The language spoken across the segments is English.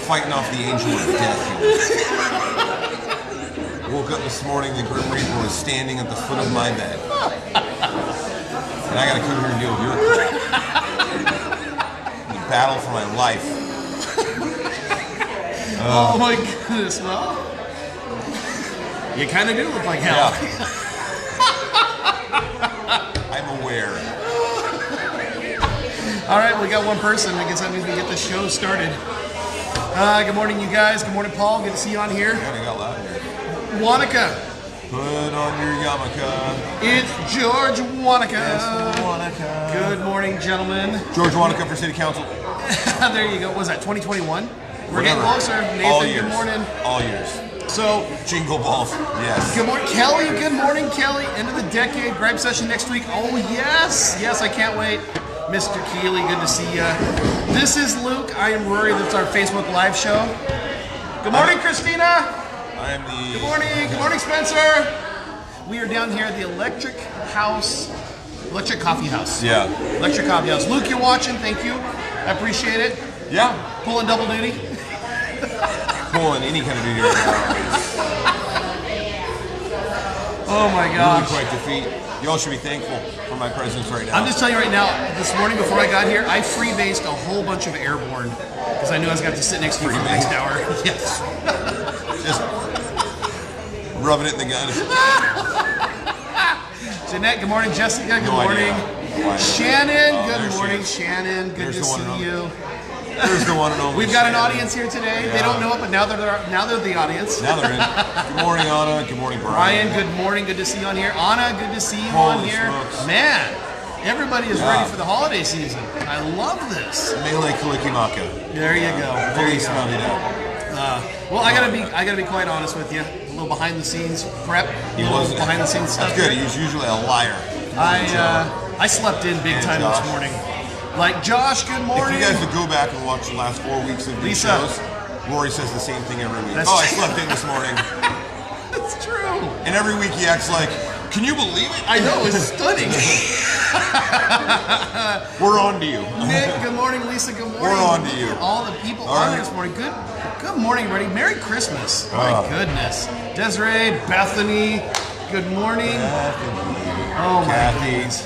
fighting off the angel of death. Woke up this morning, the Grim Reaper was standing at the foot of my bed. And I gotta come here and deal with your crap. The battle for my life. Oh my goodness, well, you kind of do look like hell. Yeah. I'm aware. All right, we got one person. I guess that means we get the show started. Good morning, you guys. Good morning, Paul. Good to see you on here. Yeah, I got loud here. Wanaka. Put on your yarmulke. It's George Wanaka. Yes, Wanaka. Good morning, gentlemen. George Wanaka for City Council. There you go. What was that, 2021? We're Whatever. getting closer. Nathan, All years. good morning. All years. So, Jingle balls. Yes. good morning, Kelly. Good morning, Kelly. End of the decade. Gripe session next week. Oh, yes. Yes, I can't wait. Mr. Keeley, good to see you. This is Luke. I am Rory. That's our Facebook Live show. Good morning, Christina. I am the... Good morning. Good morning, Spencer. We are down here at the Electric Coffee House. Yeah. Electric Coffee House. Luke, you're watching. Thank you. I appreciate it. Yeah. Pulling double duty. Pulling any kind of duty right now. Oh my Really gosh. quite the feat. Y'all should be thankful for my presence right now. I'm just telling you right now, this morning before I got here, I freebased a whole bunch of airborne because I knew I was going to have to sit next to you for the next hour. Yes. Just rubbing it in the gun. Jeanette, good morning. Jessica, good No morning. idea. Shannon, Oh, good there she morning. is. Shannon, good There's to the one and see only. you. There's the one and only. We've got an Shannon. audience here today. They Yeah. don't know it, but now they're the audience. Now they're in. Good morning, Anna. Good morning, Brian. Ryan, good morning. Good to see you on here. Anna, good to see you Holy on here. smokes. Man, everybody is Yeah. ready for the holiday season. I love this. Melee Kalikimaka. There you go. There Very you go. smelly now. Well, I gotta be quite honest with you. A little behind the scenes prep. He wasn't. Behind the scenes stuff. That's good. He's usually a liar. I slept in big And time Josh. this morning. Like Josh, good If morning. you guys would go back and watch the last 4 weeks of these Lisa. shows, Rory says the same thing every week. That's I true. slept in this morning. That's true. And every week he acts like, can you believe it? I know, it's stunning. We're on to you. Nick, good morning. Lisa, good morning. We're on to Look you. at all the people All on right. there this morning. Good morning, everybody. Merry Christmas. My Oh. goodness. Desiree, Bethany, good morning. Oh my Kathy. goodness.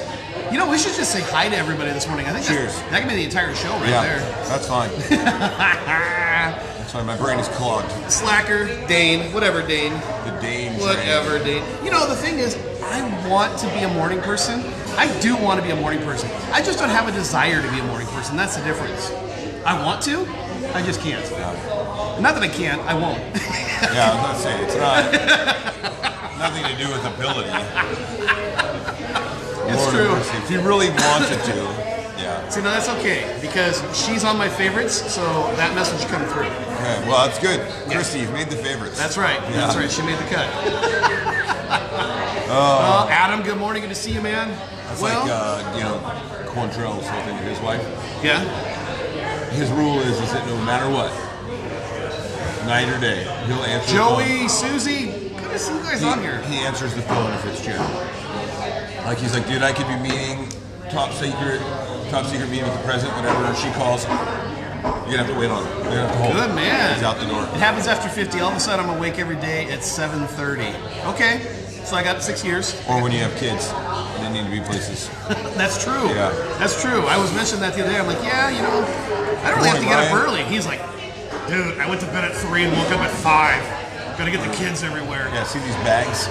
You know, we should just say hi to everybody this morning. I think Cheers. that can be the entire show right Yeah, there. that's fine. That's fine. My brain is clogged. Slacker, Dane, whatever, Dane. The Dane train. Whatever, Dane. You know, the thing is, I want to be a morning person. I do want to be a morning person. I just don't have a desire to be a morning person. That's the difference. I want to, I just can't. Not that I can't, I won't. Yeah, I was gonna say, it's not nothing to do with ability. It's Lord true. have mercy. If you really wanted to, yeah. See, no, that's okay, because she's on my favorites, so that message come through. Okay, well, that's good. Christy, you've made the favorites. That's right. Yeah. That's right. She made the cut. Adam, good morning. Good to see you, man. That's well, Quantrell's whole thing with his wife. yeah. His rule is that no matter what, night or day, he'll answer Joey, Susie, good to see you guys the phone. on here. He answers the phone if it's Jim. Like, he's like, dude, I could be meeting top secret meeting with the president, whatever. She calls. You're gonna have to wait on him. You're gonna have to hold Good him. man. He's out the door. It happens after 50. All of a sudden, I'm awake every day at 7:30. Okay, so I got 6 years. Or when you have kids, they need to be places. That's true. Yeah. That's true. I was mentioning that the other day. I'm like, yeah, you know, I don't really have to Good get up morning, early. He's like, dude, I went to bed at 3 and woke up at 5. Gotta get the kids everywhere. Yeah, see these bags?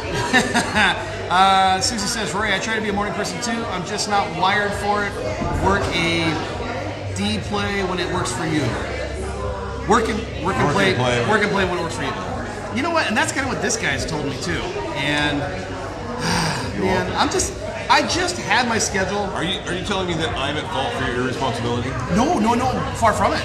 Susie says, Rory, I try to be a morning person too. I'm just not wired for it. Work a D play when it works for you. Work and play when it works for you. You know what? And that's kind of what this guy's told me too. And man, I just had my schedule. Are you telling me that I'm at fault for your irresponsibility? No. Far from it.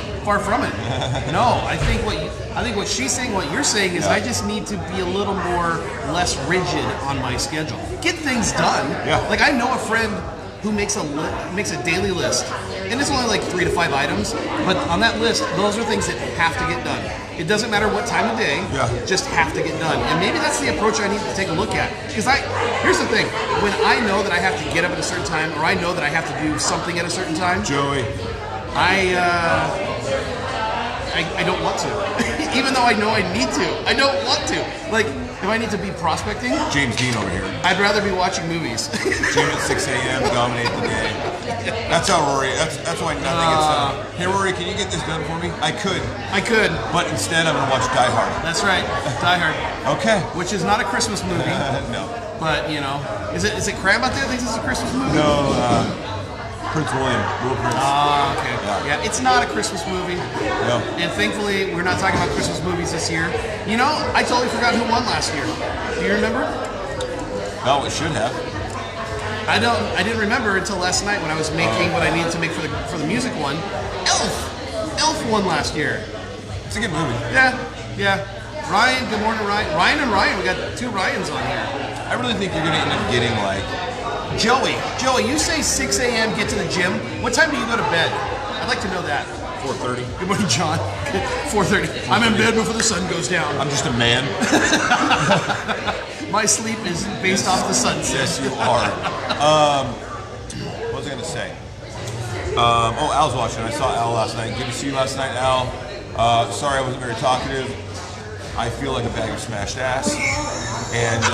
No, I think what she's saying, what you're saying is I just need to be a little more less rigid on my schedule. Get things done. Yeah. Like I know a friend who makes a daily list, and it's only like 3 to 5 items, but on that list, those are things that have to get done. It doesn't matter what time of day, just have to get done. And maybe that's the approach I need to take a look at. Because here's the thing, when I know that I have to get up at a certain time, or I know that I have to do something at a certain time, Joey. I don't want to. Even though I know I need to. I don't want to. Like, if I need to be prospecting, James Dean over here. I'd rather be watching movies. Gym at 6 a.m. dominate the day. That's how Rory. That's why nothing gets done. Hey Rory, can you get this done for me? I could, but instead I'm gonna watch Die Hard. That's right, Die Hard. Okay. Which is not a Christmas movie. No. But you know, is it Cram out there thinks it's a Christmas movie? No. Prince William, Will Prince. Ah, okay. Yeah, it's not a Christmas movie. No. And thankfully, we're not talking about Christmas movies this year. You know, I totally forgot who won last year. Do you remember? No, it should have. I didn't remember until last night when I was making what I needed to make for the music one. Elf won last year. It's a good movie. Yeah. Ryan, good morning, Ryan. Ryan and Ryan, we got 2 Ryans on here. I really think you're gonna end up getting like. Joey, you say 6 a.m. get to the gym. What time do you go to bed? I'd like to know that. 4:30. Good morning, John. 4:30. I'm in bed before the sun goes down. I'm just a man. My sleep is based off the sunset. Yes, you are. What was I going to say? Al's watching. I saw Al last night. Good to see you last night, Al. Sorry I wasn't very talkative. I feel like a bag of smashed ass. And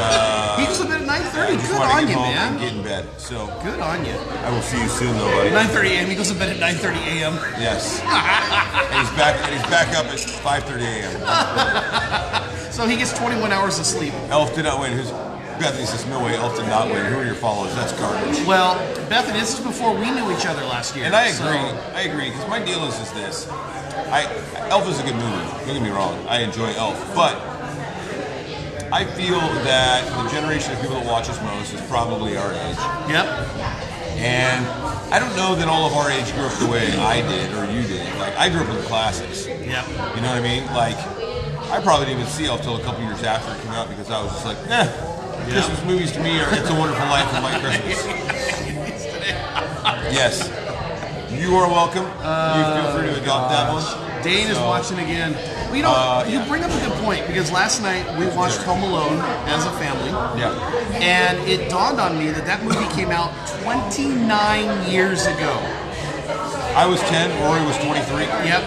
he goes to bed at 9:30. I just Good want to on get you, home man. and get in bed. So Good on you. I will see you soon, though, buddy. 9:30 a.m. He goes to bed at 9:30 a.m. Yes. And he's back up at 5:30 a.m. So he gets 21 hours of sleep. Elf did not win. Bethany says, no way, Elf did not win. Who are your followers? That's garbage. Well, Bethany, this is before we knew each other last year. And I agree, because my deal is this. Elf is a good movie. Don't get me wrong. I enjoy Elf. But I feel that the generation of people that watch us most is probably our age. Yep. And I don't know that all of our age grew up the way I did or you did. Like, I grew up with the classics. Yep. You know what I mean? Like, I probably didn't even see Elf till a couple years after it came out because I was just like, Christmas movies to me are It's a Wonderful Life and White Christmas. Yes. You are welcome. You feel free to adopt that one. Dane is watching again. Well, you know, you bring up a good point because last night we watched Home Alone as a family. Yeah. And it dawned on me that movie came out 29 years ago. I was 10, Rory was 23. Yep.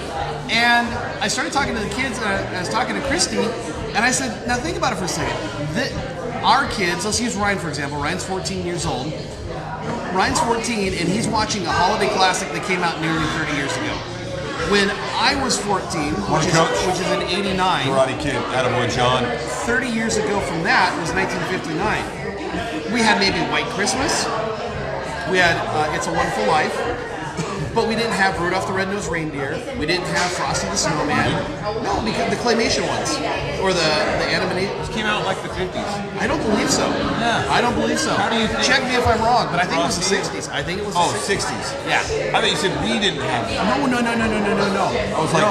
And I started talking to the kids, and I was talking to Christy, and I said, now think about it for a second. Our kids, let's use Ryan for example. Ryan's 14 years old. Ryan's 14, and he's watching a holiday classic that came out nearly 30 years ago. When I was 14, which is in 89. Karate Kid, Attaboy John. 30 years ago from that was 1959. We had maybe White Christmas. We had It's a Wonderful Life. But we didn't have Rudolph the Red-Nosed Reindeer. We didn't have Frosty the Snowman. No, because the claymation ones. Or the animated. This came out in like the 50s. I don't believe so. Yeah. I don't believe so. How do you think? Check me if I'm wrong, but I think it was the 60s. I think it was the 60s. 60s. Yeah. I thought you said we didn't have it. No. I was like,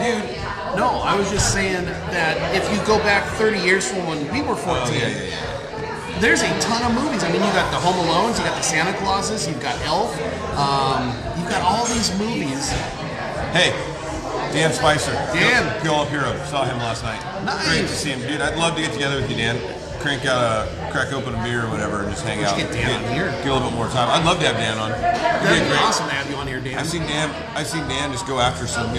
dude. No, I was just saying that if you go back 30 years from when we were 14, there's a ton of movies. I mean, you got the Home Alones, you got the Santa Clauses, you've got Elf, you've got all these movies. Hey, Dan Spicer. Dan. Peel Up Hero. Saw him last night. Nice. Great to see him. Dude, I'd love to get together with you, Dan. Crack open a beer or whatever and just hang out. Get Dan on here. Get a little bit more time. I'd love to have Dan on. That'd be awesome to have you on here, Dan. I've seen Dan just go after some,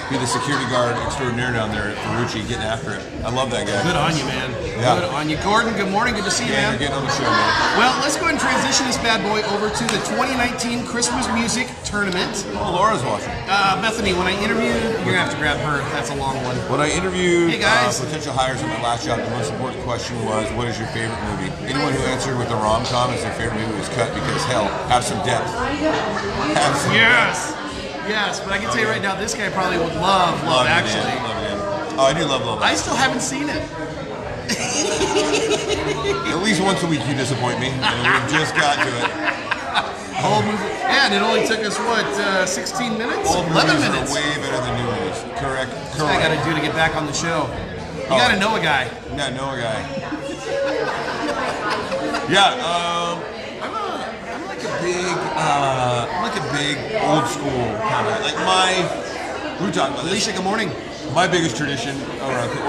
be the security guard extraordinaire down there at Ferrucci getting after it. I love that guy. Good on you, man. Yeah. Good on you. Gordon, good morning. Good to see you, Yeah, man. you're getting on the show, man. Well, let's go ahead and transition this bad boy over to the 2019 Christmas Music Tournament. Oh, Laura's watching. Bethany, when I interviewed, you're going to have to grab her. That's a long one. When I interviewed Hey, guys. potential hires on my last job, the most important question was, what is your favorite movie? Anyone who answered with a rom-com as their favorite movie was cut because, hell, have some depth. Have some Yes, but I can tell you right now, this guy probably would love Actually. Love it. Oh, I do love Love I still haven't seen it. At least once a week you disappoint me, and we just got to it. Whole movie, and it only took us 16 minutes? Old 11 movies minutes. are way better than new movies. Correct. That's what I got to do to get back on the show. You got to know a guy. Yeah, know a guy. Yeah, I'm like a big old school kind of we were talking about this. Alicia, good morning. My biggest tradition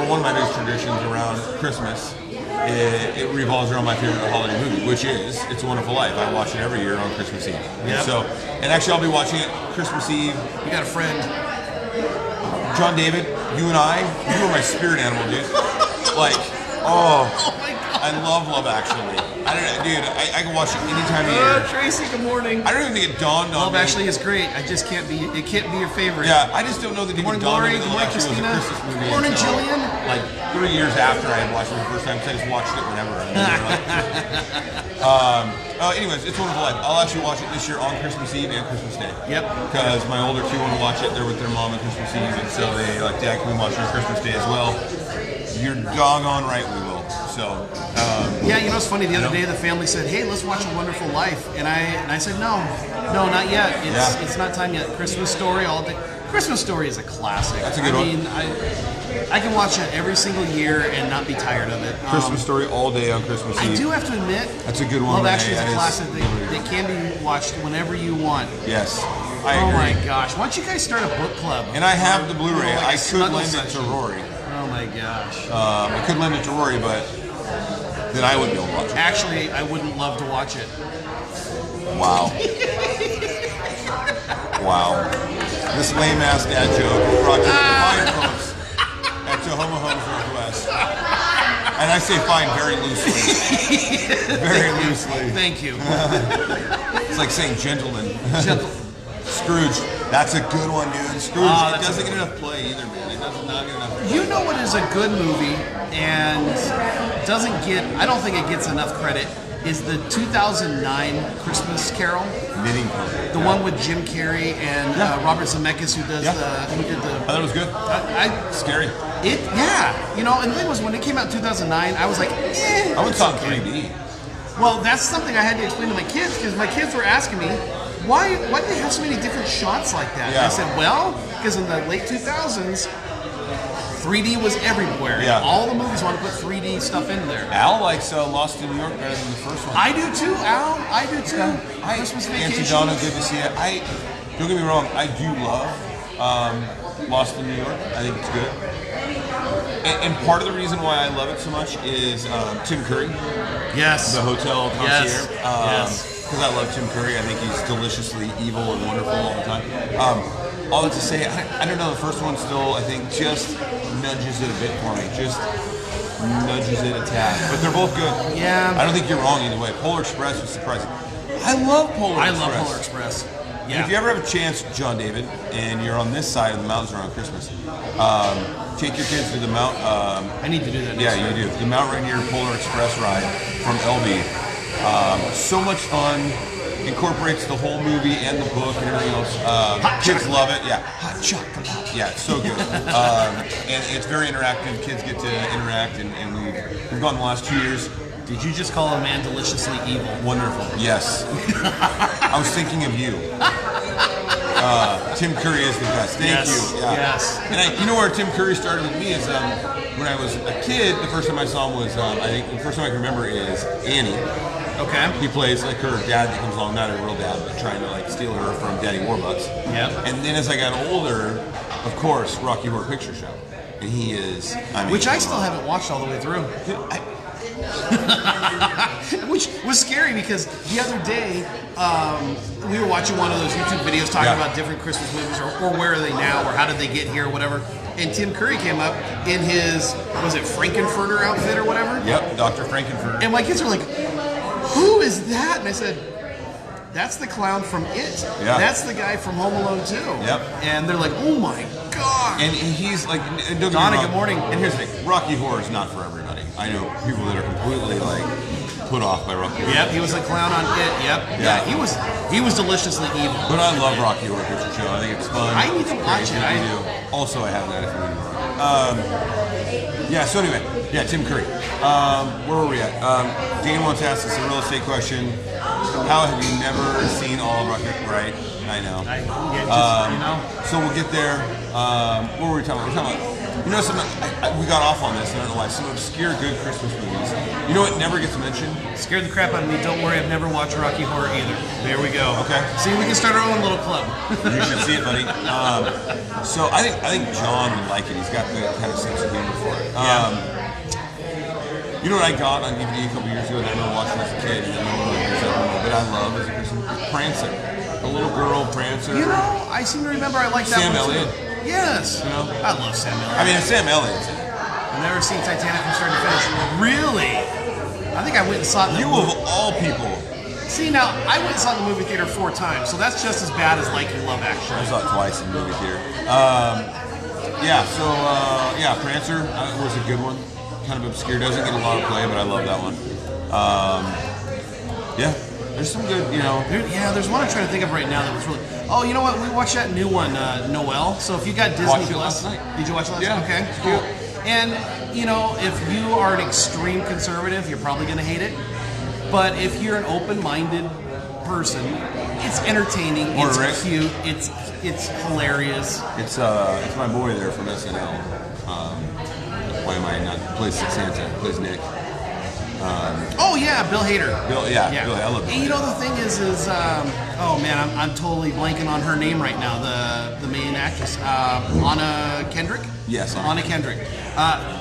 one of my biggest traditions around Christmas, it revolves around my favorite holiday movie, which is It's a Wonderful Life. I watch it every year on Christmas Eve. Yep. And actually I'll be watching it Christmas Eve. You got a friend. John David, you and you are my spirit animal, dude. Like, oh my God. I love Actually. I don't know, dude. I can watch it any time of year. Tracy, good morning. I don't even think it dawned on me. Love Actually is great. I just can't be. It can't be your favorite. Yeah, I just don't know that it Good morning, dawned on Rory. me Good that morning, Love Actually was a Christina. Christmas movie. Good morning, until, Jillian. Like 3 years after I had watched it for the first time, because I just watched it whenever. Anyways, It's a Wonderful Life. I'll actually watch it this year on Christmas Eve and Christmas Day. Yep. Because my older two want to watch it. They're with their mom on Christmas Eve, and so they like, Dad, can we watch it on Christmas Day as well? You're doggone right, we will. So. Yeah, you know, it's funny. The other day, the family said, "Hey, let's watch A Wonderful Life," and I said, "No, not yet. It's not time yet." Christmas Story all day. Christmas Story is a classic. That's a good one. I mean, I can watch it every single year and not be tired of it. Christmas Story all day on Christmas Eve. I do have to admit, that's a good one. Love Actually is That a classic that can be watched whenever you want. Yes, I agree. Oh my gosh! Why don't you guys start a book club? And I have the Blu-ray. Like I could lend it to Rory. Oh my gosh! I could lend it to Rory, but then I wouldn't be able to watch it. Actually, I wouldn't love to watch it. Wow. Wow. This lame-ass dad joke brought to the fine folks at Tahoma Homes Northwest. And I say fine very loosely. Very loosely. Thank you. It's like saying gentleman. Gentle. Scrooge. That's a good one, dude. Scrooge. It doesn't get enough play either, man. It does not get enough play. You know what is a good movie and doesn't get, I don't think it gets enough credit, is the 2009 Christmas Carol. Knitting Club. The one with Jim Carrey and Robert Zemeckis, who did the. I thought it was good. Scary. You know, and the thing was, when it came out in 2009, I was like, I would talk 3D. Well, that's something I had to explain to my kids, because my kids were asking me, why do they have so many different shots like that? Yeah. And I said, well, because in the late 2000s, 3D was everywhere. Yeah. All the movies want to put 3D stuff in there. Al likes Lost in New York better than the first one. I do too, Al. I do too. Christmas Vacation. Auntie Donna, good to see it. Don't get me wrong, I do love Lost in New York. I think it's good. And part of the reason why I love it so much is Tim Curry. Yes. The hotel concierge. Yes. Because I love Tim Curry. I think he's deliciously evil and wonderful all the time. All that to say, I don't know, the first one still, I think, just nudges it a bit for me. Just nudges it a tad. But they're both good. Yeah. I don't think you're wrong either way. Polar Express was surprising. I love Polar Express. I love Polar Express. And Yeah. if you ever have a chance, John David, and you're on this side of the mountains around Christmas, take your kids to the Mount. I need to do that. Yeah, you do. The Mount Rainier Polar Express ride from LB. So much fun. Incorporates the whole movie and the book and everything else. Kids love it. Yeah. Hot chocolate. Yeah, it's so good. And it's very interactive. Kids get to interact, and we've gone the last 2 years. Did you just call a man deliciously evil? Wonderful. Yes. I was thinking of you. Tim Curry is the best. Thank you. Yeah. Yes. And you know where Tim Curry started with me is when I was a kid. The first time I saw him was I think the first time I can remember is Annie. Okay. He plays like her dad that comes along, not a real dad, but trying to like steal her from Daddy Warbucks. Yep. And then as I got older, of course, Rocky Horror Picture Show, and he is. I mean, Which I still haven't watched all the way through. Which was scary because the other day we were watching one of those YouTube videos talking about different Christmas movies or where are they now or how did they get here or whatever. And Tim Curry came up in his, was it Frankenfurter outfit or whatever? Yep, Dr. Frankenfurter. And my kids are like, who is that? And I said, that's the clown from It. Yeah. That's the guy from Home Alone 2. Yep. And they're like, oh my God. And he's like, and don't get me Donna, wrong. good morning. And here's the thing, Rocky Horror is not for everybody. I know people that are completely like put off by Rocky Horror. Yep, he was a clown on It. Yep. Yeah. He was deliciously evil. But I love Rocky Horror Picture Show. I think it's fun. I need to watch it. I do. Also, I have that if you need more. Yeah, so anyway, Tim Curry. Where were we at? Dan wants to ask us a real estate question. How have you never seen all of Rocky Horror? Right, I know. So we'll get there. What were we talking about? You know, we got off on this, I don't know why. Some obscure good Christmas movies. You know what never gets mentioned? Scared the crap out of me. Don't worry, I've never watched Rocky Horror either. There we go. Okay. See, we can start our own little club. You should see it, buddy. So I think John would like it. He's got the kind of sense of humor for it. You know what I got on DVD a couple years ago that I remember watching as a kid, and that I love as a Christmas? Prancer. The little girl Prancer. You know, I seem to remember I like that Sam one Elliott. too. Yes. You know? I love Sam Elliott. I mean, it's Sam Elliott's in it. I've never seen Titanic from start to finish. Really? I think I went and saw it in the You of all people. See, now, I went and saw it in the movie theater 4 times, so that's just as bad as liking Love Actually. I saw it twice in the movie theater. Prancer was a good one. Kind of obscure. Doesn't get a lot of play, but I love that one. There's some good, you know. There's one I'm trying to think of right now that was really. Oh, you know what? We watched that new one, Noelle. So if you got Disney Watched it Plus, last night. Did you watch it last Yeah, night? Okay, it's cool. cute. And you know, if you are an extreme conservative, you're probably going to hate it. But if you're an open-minded person, it's entertaining. Or it's Rick. cute. It's hilarious. It's my boy there from SNL. Why am I not? Plays Santa. Plays Nick. Oh yeah, Bill Hader. Bill, Bill, I love Bill. And you know the thing is oh man, I'm totally blanking on her name right now. The main actress, Anna Kendrick. Yes, Anna Kendrick.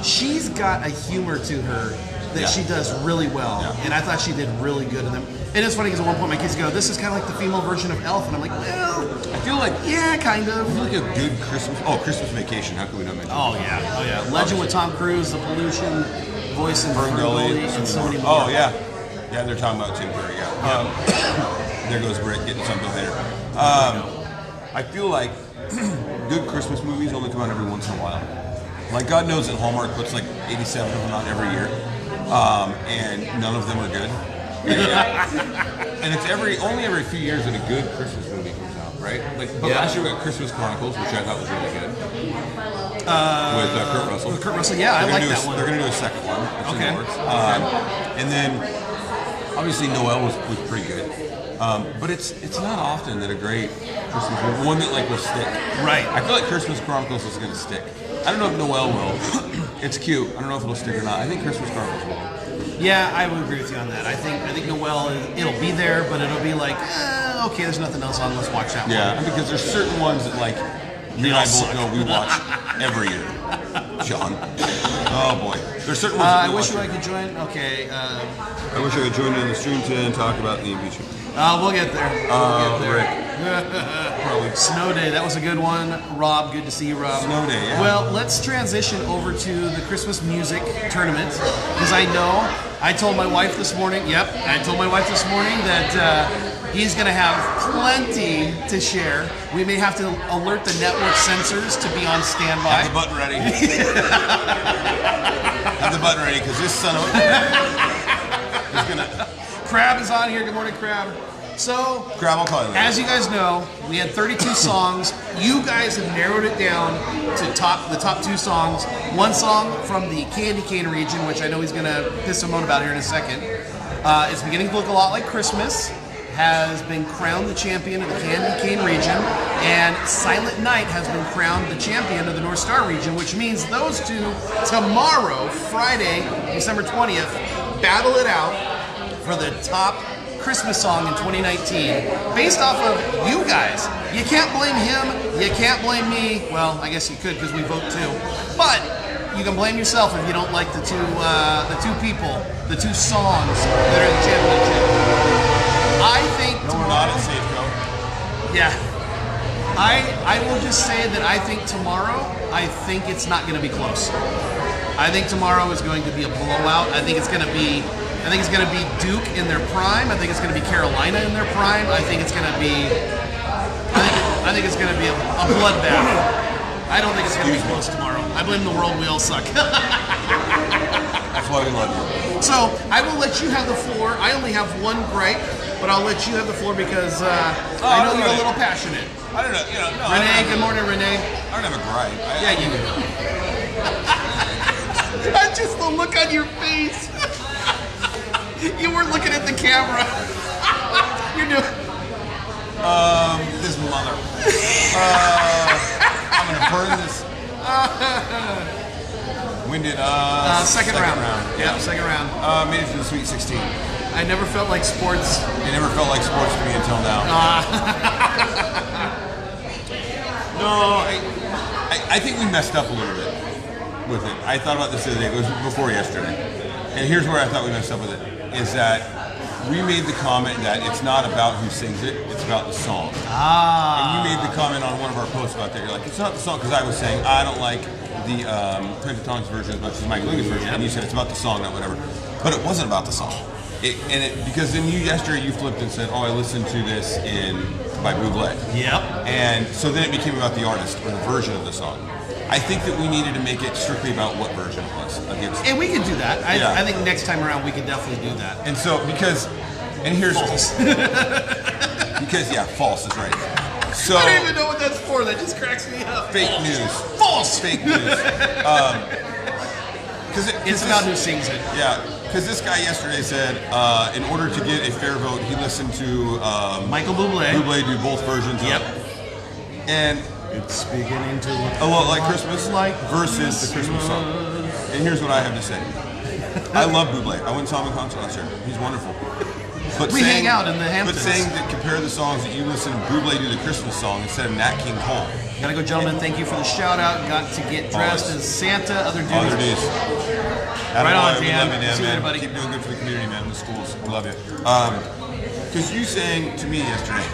She's got a humor to her that she does really well, and I thought she did really good in them. It is funny because at one point my kids go, "This is kind of like the female version of Elf," and I'm like, "Well, I feel like kind of." I feel like a good Christmas. Oh, Christmas Vacation. How can we not mention? Oh yeah. Legend with Tom Cruise, The Pollution, Voice in Ferngully, and so many more. Oh yeah, they're talking about Tim Curry. Yeah. There goes Britt getting something there. I feel like good Christmas movies only come out every once in a while. Like God knows that Hallmark puts like 87 of them out every year, and none of them are good. And it's only every few years that a good Christmas movie comes out, right? But last year we got Christmas Chronicles, which I thought was really good. With Kurt Russell. With Kurt Russell, yeah, I like that one. They're going to do a second one. It's in the works. And then, obviously, Noelle was pretty good. But it's not often that a great Christmas movie, one that like will stick. Right. I feel like Christmas Chronicles is going to stick. I don't know if Noelle will. It's cute. I don't know if it'll stick or not. I think Christmas Chronicles will. Yeah, I would agree with you on that. I think Noelle, it'll be there, but it'll be like, okay, there's nothing else on. Let's watch that one. Yeah, because there's certain ones that like you and I both know we watch every year. John. Oh boy. There's certain ones. I wish I could join. Okay. I wish I could join you in the stream today and talk about the impeachment. We'll get there. Rick. Probably. Snow Day, that was a good one. Rob, good to see you, Rob. Snow Day, yeah. Well, let's transition over to the Christmas music tournament because I told my wife this morning. That he's going to have plenty to share. We may have to alert the network censors to be on standby. Have the button ready. Have the button ready because this son of a is going to... Crab is on here. Good morning, Crab. So, Crab, I'll call you later. As you guys know, we had 32 songs. You guys have narrowed it down to the top 2 songs. One song from the Candy Cane region, which I know he's going to piss Simone about here in a second. It's beginning to look a lot like Christmas. Has been crowned the champion of the Candy Cane region, and Silent Night has been crowned the champion of the North Star region, which means those two tomorrow, Friday, December 20th, battle it out for the top Christmas song in 2019 based off of you guys. You can't blame him, you can't blame me. Well, I guess you could because we vote too. But you can blame yourself if you don't like the two people, the 2 songs that are in the championship. I think tomorrow, not at Safeco. Yeah. I will just say that I think tomorrow, it's not going to be close. I think tomorrow is going to be a blowout. I think it's going to be Duke in their prime. I think it's going to be Carolina in their prime. I think it's going to be a bloodbath. I don't think it's going to be close tomorrow. I blame the world. We all suck. That's why we love you. So I will let you have the floor. I only have one gripe, but I'll let you have the floor because I know you're a little passionate. I don't know. No, Renee, good morning, Renee. I don't have a gripe. Yeah, you do. Just the look on your face. You weren't looking at the camera. You're doing. This mother. I'm gonna burn this. When did second round. Yeah, second round. Made it to the Sweet 16. I never felt like sports. It never felt like sports to me until now. No, I think we messed up a little bit with it. I thought about this the other day. It was before yesterday. And here's where I thought we messed up with it. Is that we made the comment that it's not about who sings it, it's about the song. And you made the comment on one of our posts about that. You're like, it's not the song, because I was saying I don't like the Pentatonix version as much as Mike Lincoln's version, and you said it's about the song, not whatever. But it wasn't about the song. Because then yesterday you flipped and said, oh, I listened to this by Bublé. Yep. And so then it became about the artist or the version of the song. I think that we needed to make it strictly about what version it was. And we can do that. I think next time around we can definitely do that. And so, here's false. False is right. So I don't even know what that's for. That just cracks me up. Fake news. False. Fake news. It's about who sings it. Yeah. Because this guy yesterday said, in order to get a fair vote, he listened to Michael Bublé. Bublé do both versions. Yep. And it's beginning to look a lot like Christmas versus the Christmas song. And here's what I have to say. I love Bublé. I went and saw him in concert last year. He's wonderful. But we hang out in the Hamptons. But saying that compare the songs that you listen to Bublé do the Christmas song instead of Nat King Cole. Gotta go, gentlemen. Thank you for the shout out. Got to get dressed as Santa. Other dudes. Right on, Dan. Love you, Dan, See you later, buddy. Keep doing good for the community, man. The schools. We love you. Because you saying to me yesterday,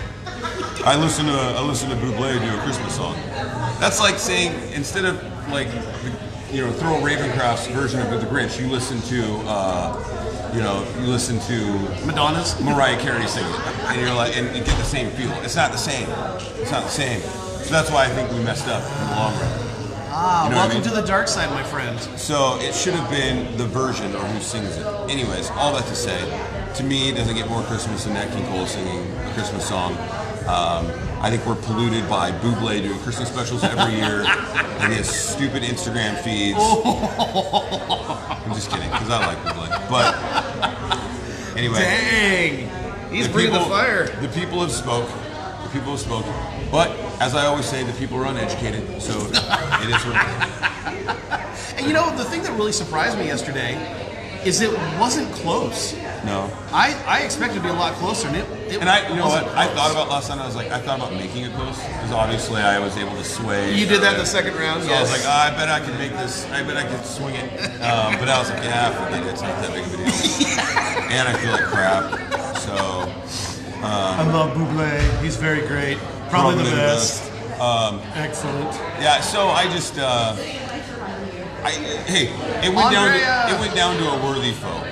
I listen to Bublé do a Christmas song. That's like saying instead of throw Ravencroft's version of The Grinch, you listen to Madonna's Mariah Carey sing it, and you're like, and you get the same feel. It's not the same. It's not the same. So that's why I think we messed up in the long run. Welcome to the dark side, my friend. So it should have been the version or who sings it. Anyways, all that to say, to me, it doesn't get more Christmas than Nat King Cole singing a Christmas song. I think we're polluted by Bublé doing Christmas specials every year and his stupid Instagram feeds. I'm just kidding, because I like Bublé. But anyway. Dang! He's bringing the fire. The people have spoke. The people have spoken. But, as I always say, the people are uneducated, so it is what it is. And the thing that really surprised me yesterday is it wasn't close. No. I expected it to be a lot closer, and you know what? I thought about last night. I thought about making it close because obviously I was able to sway. You did that in the second round. So yes. I was like, I bet I can make this. I bet I can swing it. But I was like, forget it. It's not that big of a deal. And I feel like crap. So. I love Bublé. He's very great. Probably the best. Excellent. Yeah. So I just. It went down to a worthy foe.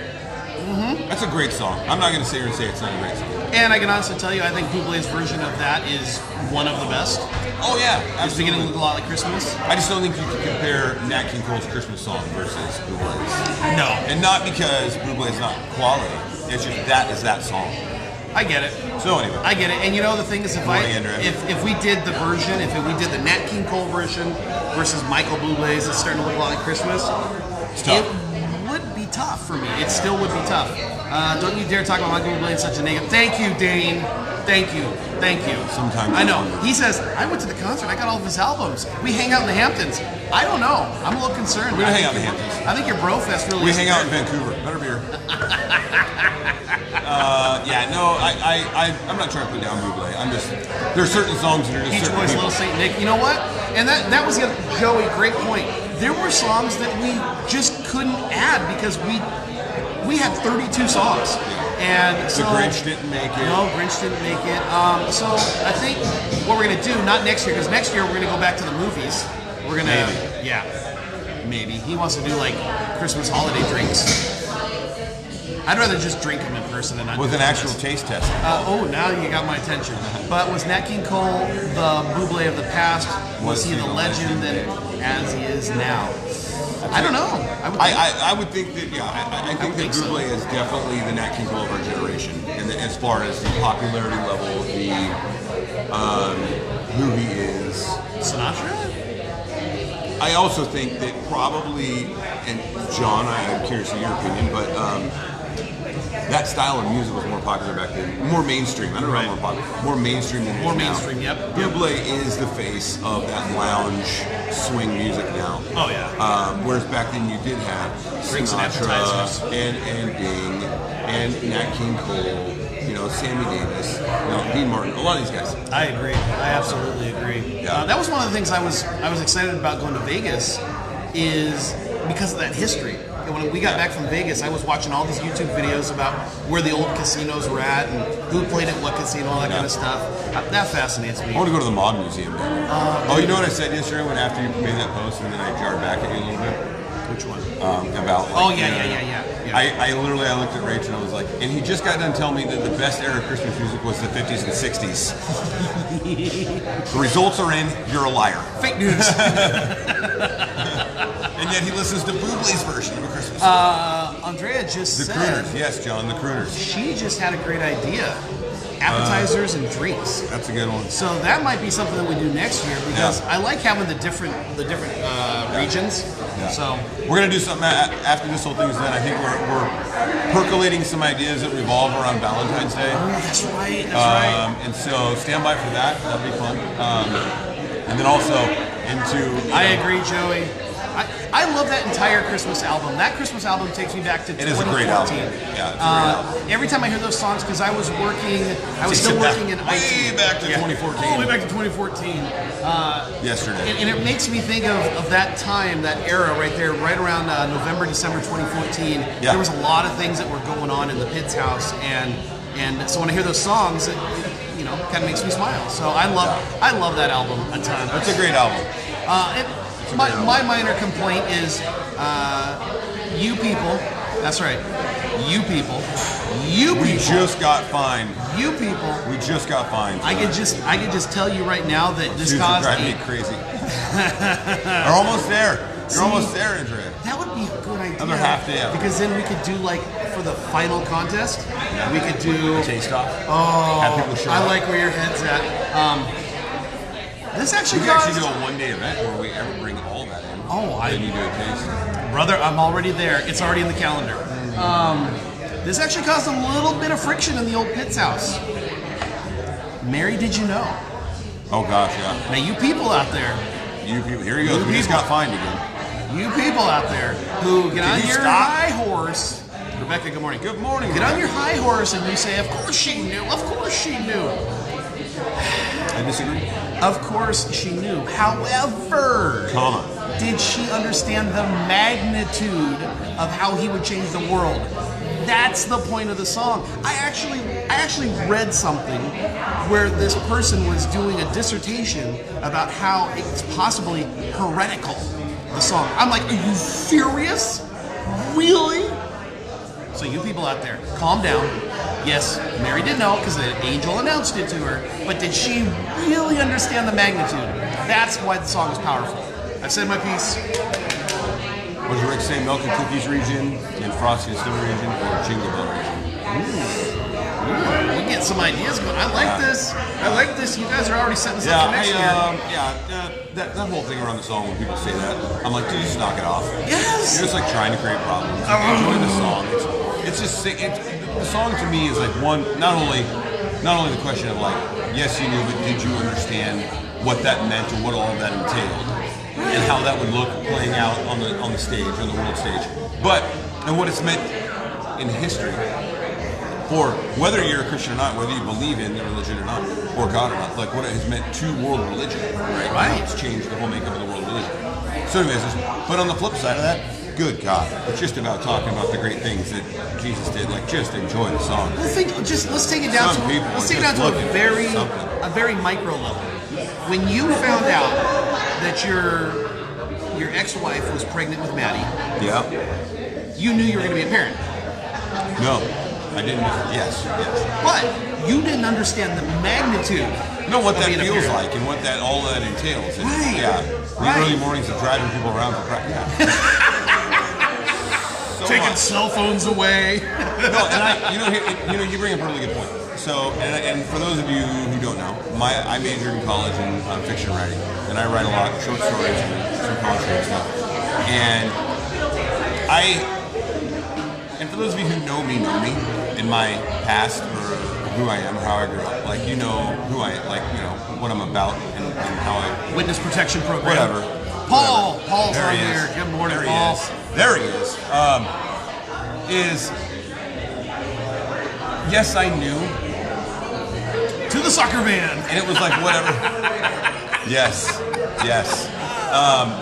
Mm-hmm. That's a great song. I'm not going to sit here and say it's not a great song. And I can honestly tell you, I think Bublé's version of that is one of the best. Oh yeah, absolutely. It's beginning to look a lot like Christmas. I just don't think you can compare Nat King Cole's Christmas song versus Bublé's. No. And not because Bublé's not quality. It's just that is that song. I get it. So anyway. I get it. And the thing is, if we did the version, if we did the Nat King Cole version versus Michael Bublé's, it's starting to look a lot like Christmas. It would be tough for me. It still would be tough. Don't you dare talk about Michael Bublé in such a negative. Thank you, Dane. Thank you. Sometimes I know. He says, I went to the concert. I got all of his albums. We hang out in the Hamptons. I don't know. I'm a little concerned. We don't hang out in the Hamptons. I think your brofest really. We hang out in Vancouver. Better beer. I'm not trying to put down Bublé. There's certain songs that are just Beach Boys, Little Saint Nick. You know what? And that was Joey. Great point. There were songs that we just couldn't add because we had 32 songs. And so the Grinch didn't make it. No, Grinch didn't make it. So I think what we're gonna do, not next year, because next year we're gonna go back to the movies. We're gonna, maybe. He wants to do like Christmas holiday drinks. I'd rather just drink them in person than not with an actual taste test. Now you got my attention. But was Nat King Cole the Bublé of the past? Was he the legend that as he is now? I don't know. I would think that, I think that Bublé is definitely the Nat King Cole of our generation, and as far as the popularity level, who he is. Sinatra? I also think that probably, and John, I'm curious of your opinion, but that style of music was more popular back then, more mainstream. I don't know about more popular, more mainstream than it is now. More mainstream, yep. Bublé is the face of that lounge swing music now. Oh yeah. Whereas back then you did have Sinatra and Ding and Nat King Cole, Sammy Davis, Dean Martin, a lot of these guys. I agree. I absolutely agree. Yeah. That was one of the things I was excited about going to Vegas, is because of that history. when we got back from Vegas, I was watching all these YouTube videos about where the old casinos were at and who played at what casino, all that kind of stuff. That fascinates me. I want to go to the Mod Museum. You know what I said yesterday when after you made that post and then I jarred back at you a little bit? Which one? About like, yeah. I literally looked at Rach and I was like, and he just got done telling me that the best era of Christmas music was the 50s and 60s. The results are in. You're a liar. Fake news. And yet he listens to Bublé's version of a Christmas song. Andrea just the said... crooners, yes, John, the crooners. She just had a great idea. Appetizers and drinks. That's a good one. So that might be something that we do next year because I like having the different regions. Yeah. So we're gonna do something after this whole thing is done. I think we're percolating some ideas that revolve around Valentine's Day. Oh, that's right. That's right. And so stand by for that. That'll be fun. And then also into. I agree, Joey. I love that entire Christmas album. That Christmas album takes me back to 2014. It is a great album. Yeah, it's a great album. Every time I hear those songs, because I was still working in IT. Way back to 2014. All the way back to 2014. Yesterday. And it makes me think of that time, that era right there, right around November, December 2014. Yeah. There was a lot of things that were going on in the Pitts house, and so when I hear those songs, it kind of makes me smile. So I love that album a ton. It's a great album. My minor complaint is you people. That's right. You people. We just got fined. You people. We just got fined. I could just tell you right now that this Dude, caused me crazy. You're almost there. You're almost there, Andrea. That would be a good idea. Another half day. Because then we could do for the final contest. We could do taste off. Oh, have people show I up. like where your head's at. This actually we can actually do a one-day event where we ever bring all that in. Then you do a taste. Brother, I'm already there. It's already in the calendar. This actually caused a little bit of friction in the old Pitts house. Mary, did you know? Oh gosh, yeah. Now you people out there. You people. Here he goes. We just got fined again. You people out there who get on your high horse. Rebecca, good morning. Good morning. Get on your high horse and you say, "Of course she knew. Of course she knew." I disagree. Of course she knew. However, did she understand the magnitude of how he would change the world? That's the point of the song. I actually read something where this person was doing a dissertation about how it's possibly heretical, the song. I'm like, are you serious? Really? So you people out there, calm down. Yes, Mary did know because the angel announced it to her, but did she really understand the magnitude? That's why the song is powerful. I've said my piece. What does Rick say? Milk and cookies region, and frosty and snow region, or jingle bell region? We get some ideas going. I like this. I like this. You guys are already setting this up for next year. That whole thing around the song when people say that, I'm like, dude, just knock it off. Yes. You're just like trying to create problems. Enjoy the song. It's just the song to me is like one. Not only the question of like, yes, you knew, but did you understand what that meant or what all of that entailed, and how that would look playing out on the stage, on the world stage, and what it's meant in history. For whether you're a Christian or not, whether you believe in the religion or not, or God or not, like what it has meant to world religion, right? Right. It's changed the whole makeup of the world religion. So anyways, but on the flip side of that, good God, it's just about talking about the great things that Jesus did. Like, just enjoy the song. Let's take it down to a very micro level. When you found out that your ex-wife was pregnant with Maddie, you knew you were going to be a parent. No. I didn't. Yes. But you didn't understand the magnitude. What that feels like and what all that entails. And, the early mornings of driving people around for practice. Taking cell phones away. No, and you bring up a really good point. So, and for those of you who don't know, I majored in college in fiction writing, and I write a lot of short stories and some poetry and stuff. And for those of you who know me in my past or who I am, how I grew up, like who I like, what I'm about and how I witness protection program, whatever. Paul's on here. Good morning, Paul. There he is. Yes, I knew. To the soccer van. And it was like whatever. Yes.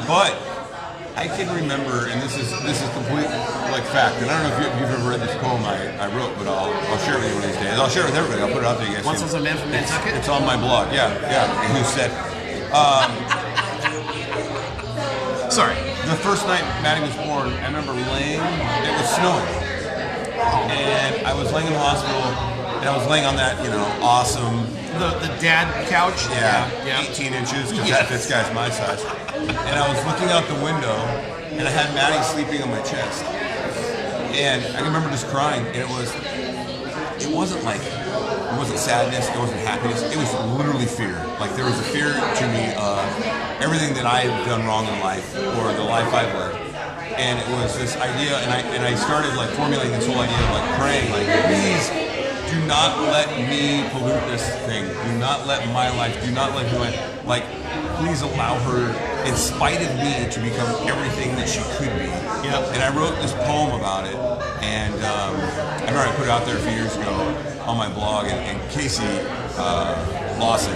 But I can remember, and this is complete like fact, and I don't know if you've ever read this poem I wrote, but I'll share it with you one of these days. I'll share it with everybody. I'll put it out there. You guys. Once was a man from Nantucket. It's on my blog. Yeah. And who said? Sorry. The first night Maddie was born, I remember laying. It was snowing, and I was laying in the hospital, and I was laying on that awesome. The dad couch? Yeah. 18 inches, because this guy's my size. And I was looking out the window, and I had Maddie sleeping on my chest. And I can remember just crying, and it wasn't sadness, it wasn't happiness, it was literally fear. Like there was a fear to me of everything that I had done wrong in life, or the life I've lived. And it was this idea, and I started like formulating this whole idea of like praying, like please, do not let me pollute this thing. Do not let my life, do not let who I, like, please allow her, in spite of me, to become everything that she could be. Yep. And I wrote this poem about it, and I remember I put it out there a few years ago on my blog, and Casey Lawson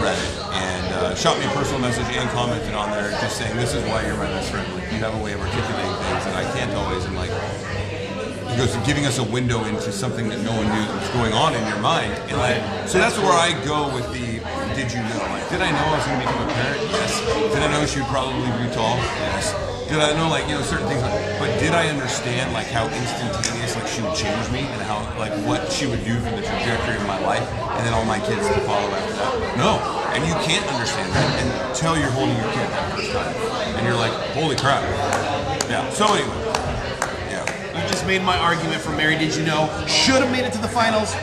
read it, and shot me a personal message and commented on there, just saying, this is why you're my best friend. Like, you have a way of articulating things that I can't always, and like, he goes, giving us a window into something that no one knew that was going on in your mind. And so that's where I go with the, did you know? Like, did I know I was going to become a parent? Yes. Did I know she would probably be tall? Yes. Did I know, like, certain things? But did I understand, like, how instantaneous, like, she would change me, and how, like, what she would do for the trajectory of my life, and then all my kids to follow after that? No. And you can't understand that until you're holding your kid that first time. And you're like, holy crap. Yeah. So anyway. Just made my argument for Mary Did You Know. Should have made it to the finals.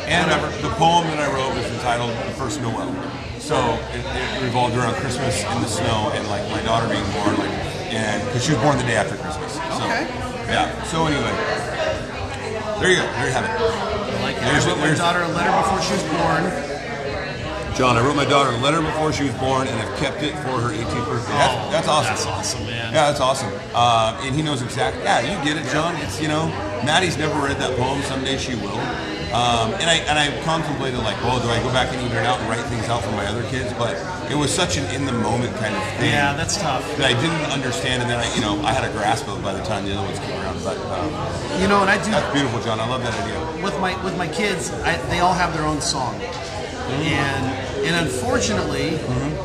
And the poem that I wrote was entitled The First Noel. So it revolved around Christmas in the snow and like my daughter being born, like, and because she was born the day after Christmas. So, okay. Yeah. So anyway, there you go. There you have it. I like it. I wrote my daughter a letter before she was born. John, I wrote my daughter a letter before she was born, and I've kept it for her 18th birthday. That's awesome. That's awesome, man. Yeah, that's awesome. And he knows exactly. Yeah, you get it, John. It's Maddie's never read that poem. Someday she will. And I contemplated like, well, do I go back and even out and write things out for my other kids? But it was such an in the moment kind of thing. Yeah, that's tough. That I didn't understand, and then I had a grasp of it by the time the other ones came around. But and I do. That's beautiful, John. I love that idea. With my kids, they all have their own song. And unfortunately,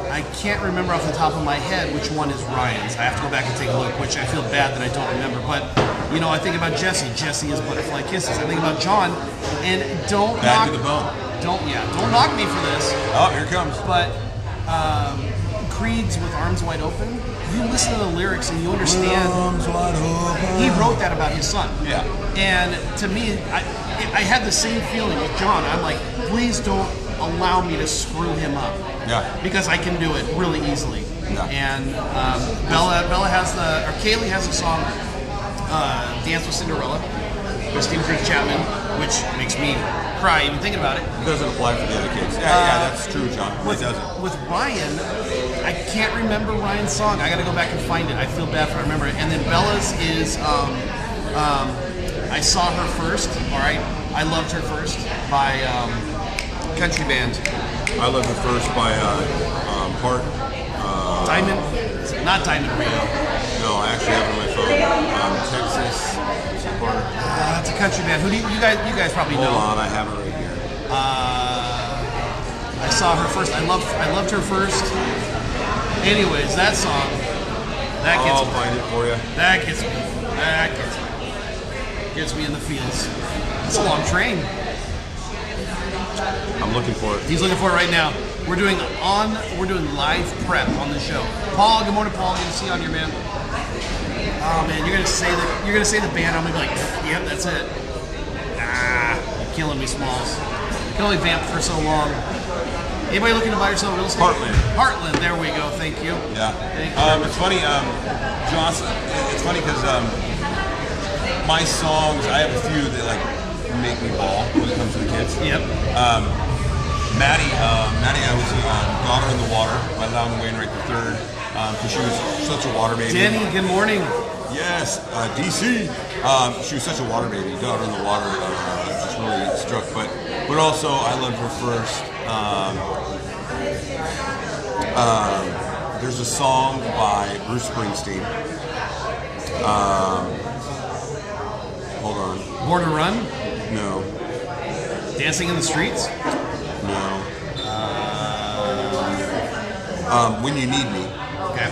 I can't remember off the top of my head which one is Ryan's. I have to go back and take a look, which I feel bad that I don't remember. But I think about Jesse. Jesse is Butterfly Kisses. I think about John, and don't Bad knock to the bone. Don't knock me for this. Oh, here it comes. But Creed's With Arms Wide Open. You listen to the lyrics and you understand. Arms wide open. He wrote that about his son. Yeah. And to me, I had the same feeling with John. I'm like, please don't allow me to screw him up. Yeah. Because I can do it really easily. Yeah. And Bella has Kaylee has a song, Dance with Cinderella, Christine Chris Chapman, which makes me cry even thinking about it. It doesn't apply for the other kids. Yeah, that's true, John. It doesn't. With Ryan, I can't remember Ryan's song. I got to go back and find it. I feel bad for remembering it. And then Bella's is I Saw Her First, or I Loved Her First by country band. I Loved Her First by Hart. Diamond, not Diamond Rio. No, I actually have it on my phone. Texas. It's a country band. Who do you guys probably know? Hold on, I have it right here. I Saw Her First. I loved her first. Anyways, that song, I'll find it for you. That gets me in the feels. It's a long train. I'm looking for it. He's looking for it right now. We're doing live prep on the show. Paul, good morning, Paul. Good to see you on here, man. Oh man, you're gonna say the band. I'm gonna be like, yep, that's it. You're killing me, Smalls. You can only vamp for so long. Anybody looking to buy or sell real estate? Heartland. There we go. Thank you. Yeah. It's funny, Johnson. It's funny because my songs, I have a few that like make me bawl when it comes to the kids. Yep. Maddie, I was Daughter in the Water by Loudon Wainwright III, because she was such a water baby. Danny, good morning. Yes, DC. She was such a water baby. Daughter in the Water just really struck. But also, I loved her first. There's a song by Bruce Springsteen. Hold on. Born to Run? No. Dancing in the Streets? No. When You Need Me. Okay.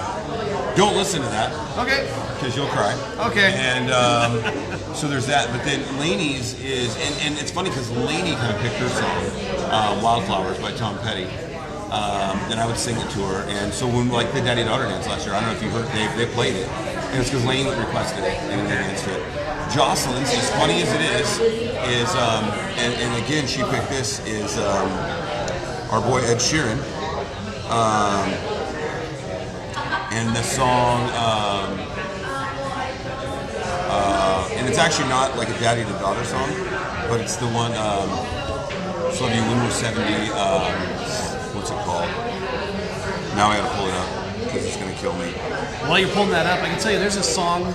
Don't listen to that. Okay. Because you'll cry. Okay. And so there's that. But then Laney's is, and it's funny because Laney kind of picked her song, Wildflowers by Tom Petty. And I would sing it to her. And so when like the Daddy Daughter dance last year, I don't know if you heard, they played it. And it's because Laney requested it and they danced to it. Jocelyn's, as funny as it is and again she picked this, is our boy Ed Sheeran. And the song, and it's actually not like a daddy to daughter song, but it's the one, Just Love You When We're 70, what's it called? Now I gotta pull it up, because it's gonna kill me. While you're pulling that up, I can tell you there's a song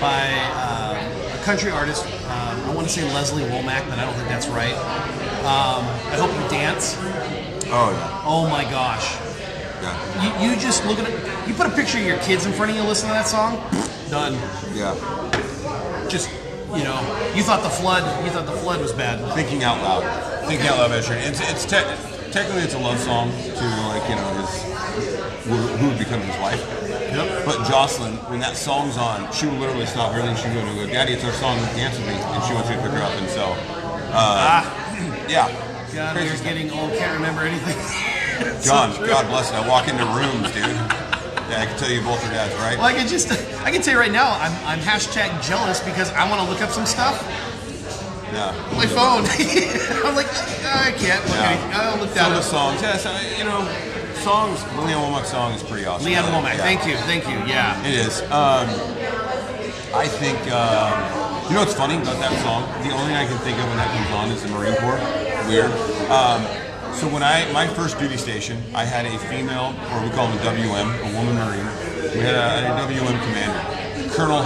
by a country artist, I want to say Leslie Womack, but I don't think that's right. I Hope You Dance. Oh yeah. Oh my gosh. Yeah. You just look at it, you put a picture of your kids in front of you, listen to that song, done. Yeah. Just, you thought the flood was bad. Thinking Out Loud, Ed Sheeran. It's technically it's a love song to who would become his wife. Yep. But Jocelyn, when that song's on, she will literally stop everything she's doing and go, "Daddy, it's our song, dance with me," and she wants you to pick her up. And so, yeah. God, you're getting old, can't remember anything. John, so God bless it. I walk into rooms, dude. Yeah, I can tell you both are dads, right? Well, I can tell you right now, I'm hashtag jealous because I want to look up some stuff. Yeah. My phone. I'm like, I can't. Yeah. I'll look that up. songs. Yes, songs. Leanne Womack's song is pretty awesome. Leanne Womack, yeah. thank you. Yeah. It is. I think, you know what's funny about that song? The only thing I can think of when that comes on is the Marine Corps. Weird. So when my first duty station, I had a female, or we call them a WM, a woman Marine. We had a WM commander, Colonel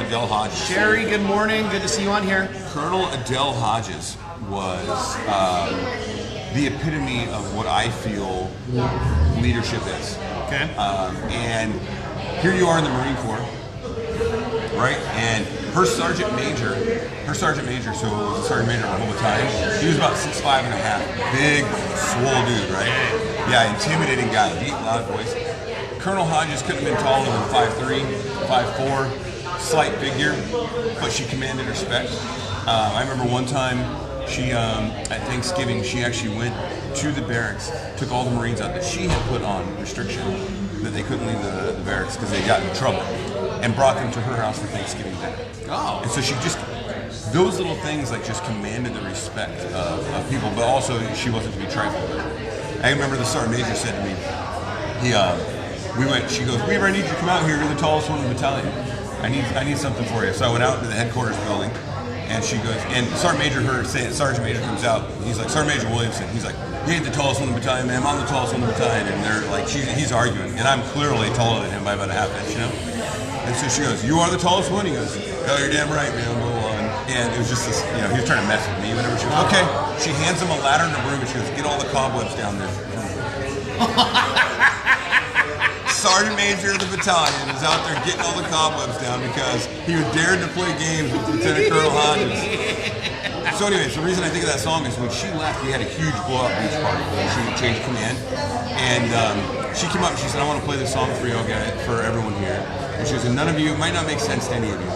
Adele Hodges. Sherry, good morning. Good to see you on here. Colonel Adele Hodges was the epitome of what I feel leadership is. Okay. And here you are in the Marine Corps, right? And her sergeant major, so it was a sergeant major the whole time. He was about 6'5" and a half, big, swole dude, right? Yeah, intimidating guy, deep, loud voice. Colonel Hodges couldn't have been taller than 5'3", 5'4", slight figure, but she commanded respect. I remember one time she, at Thanksgiving, she actually went to the barracks, took all the Marines out that she had put on restriction, that they couldn't leave the barracks because they got in trouble, and brought them to her house for Thanksgiving dinner. Oh. And so she just, those little things like just commanded the respect of people, but also she wasn't to be trifled with. I remember the sergeant major said to me, she goes, "Weaver, I need you to come out here. You're the tallest one in the battalion. I need something for you." So I went out to the headquarters building, and she goes, and Sergeant Major Sergeant Major comes out. He's like, "Sergeant Major Williamson." He's like, "You ain't the tallest one in the battalion, ma'am. I'm the tallest one in the battalion." And they're like, he's arguing, and I'm clearly taller than him by about a half inch, And so she goes, "You are the tallest one?" He goes, "Oh, you're damn right, man. Blah, blah, blah." And it was just this, he was trying to mess with me. Whenever she goes, "Okay," she hands him a ladder and a broom, and she goes, "Get all the cobwebs down there." Sergeant Major of the battalion is out there getting all the cobwebs down because he was dared to play games with Lieutenant Colonel Hodges. So anyways, the reason I think of that song is when she left, we had a huge blow-up beach party. She changed command, and she came up and she said, "I want to play this song for you, okay, for everyone here." And she goes, "And none of you, it might not make sense to any of you."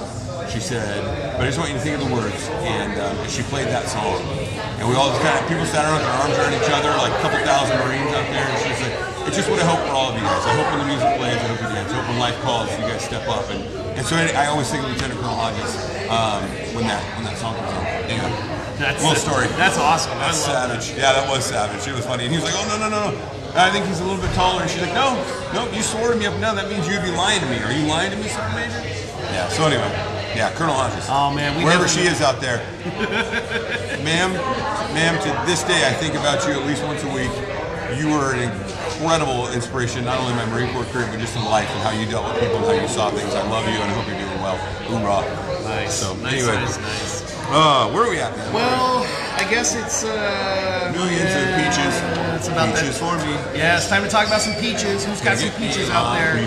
She said, "But I just want you to think of the words." And she played that song, and we all just people sat around with their arms around each other, like a couple thousand Marines out there, and she said, "It's just what I hope for all of you guys. I hope when the music plays, I hope you dance. I hope when life calls, you guys step up." And so I always think of Lieutenant Colonel Hodges when that song comes on. Anyway, little story. That's awesome. That's savage. Yeah, that was savage. It was funny. And he was like, "Oh, no. I think he's a little bit taller." And she's like, "No, you swore to me up and down. That means you'd be lying to me. Are you lying to me, Sergeant Major?" Yeah, so anyway. Yeah, Colonel Hodges. Oh, man. Wherever she is out there. Ma'am, to this day, I think about you at least once a week. You were an incredible inspiration, not only in my Marine Corps career, but just in life and how you dealt with people and how you saw things. I love you, and I hope you're doing well. Hoorah. Nice. So, nice, anyway. nice. Where are we at, man? Well, I guess it's Millions of peaches. It's about peaches that. for me. Yeah, it's time to talk about some peaches. Who's got some peaches out there?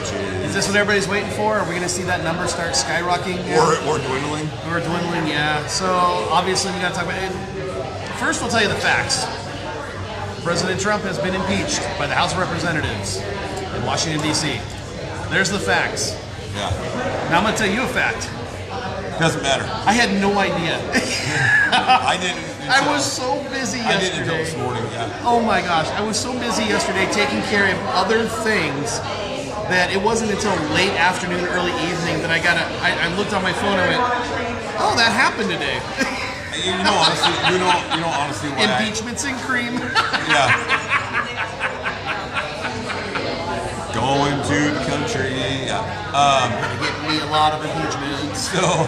Is this what everybody's waiting for? Are we going to see that number start skyrocketing? Or dwindling? Or dwindling, yeah. So obviously we got to talk about it. First, we'll tell you the facts. President Trump has been impeached by the House of Representatives in Washington, D.C. There's the facts. Yeah. Now I'm going to tell you a fact. Doesn't matter. I had no idea. I didn't. I was so busy yesterday. I didn't until this morning, yeah. Oh my gosh, I was so busy yesterday taking care of other things that it wasn't until late afternoon, early evening that I looked on my phone and went, oh, that happened today. honestly why Impeachments and cream. Yeah. Going to the country, yeah. Gonna get me a lot of impeachments. So,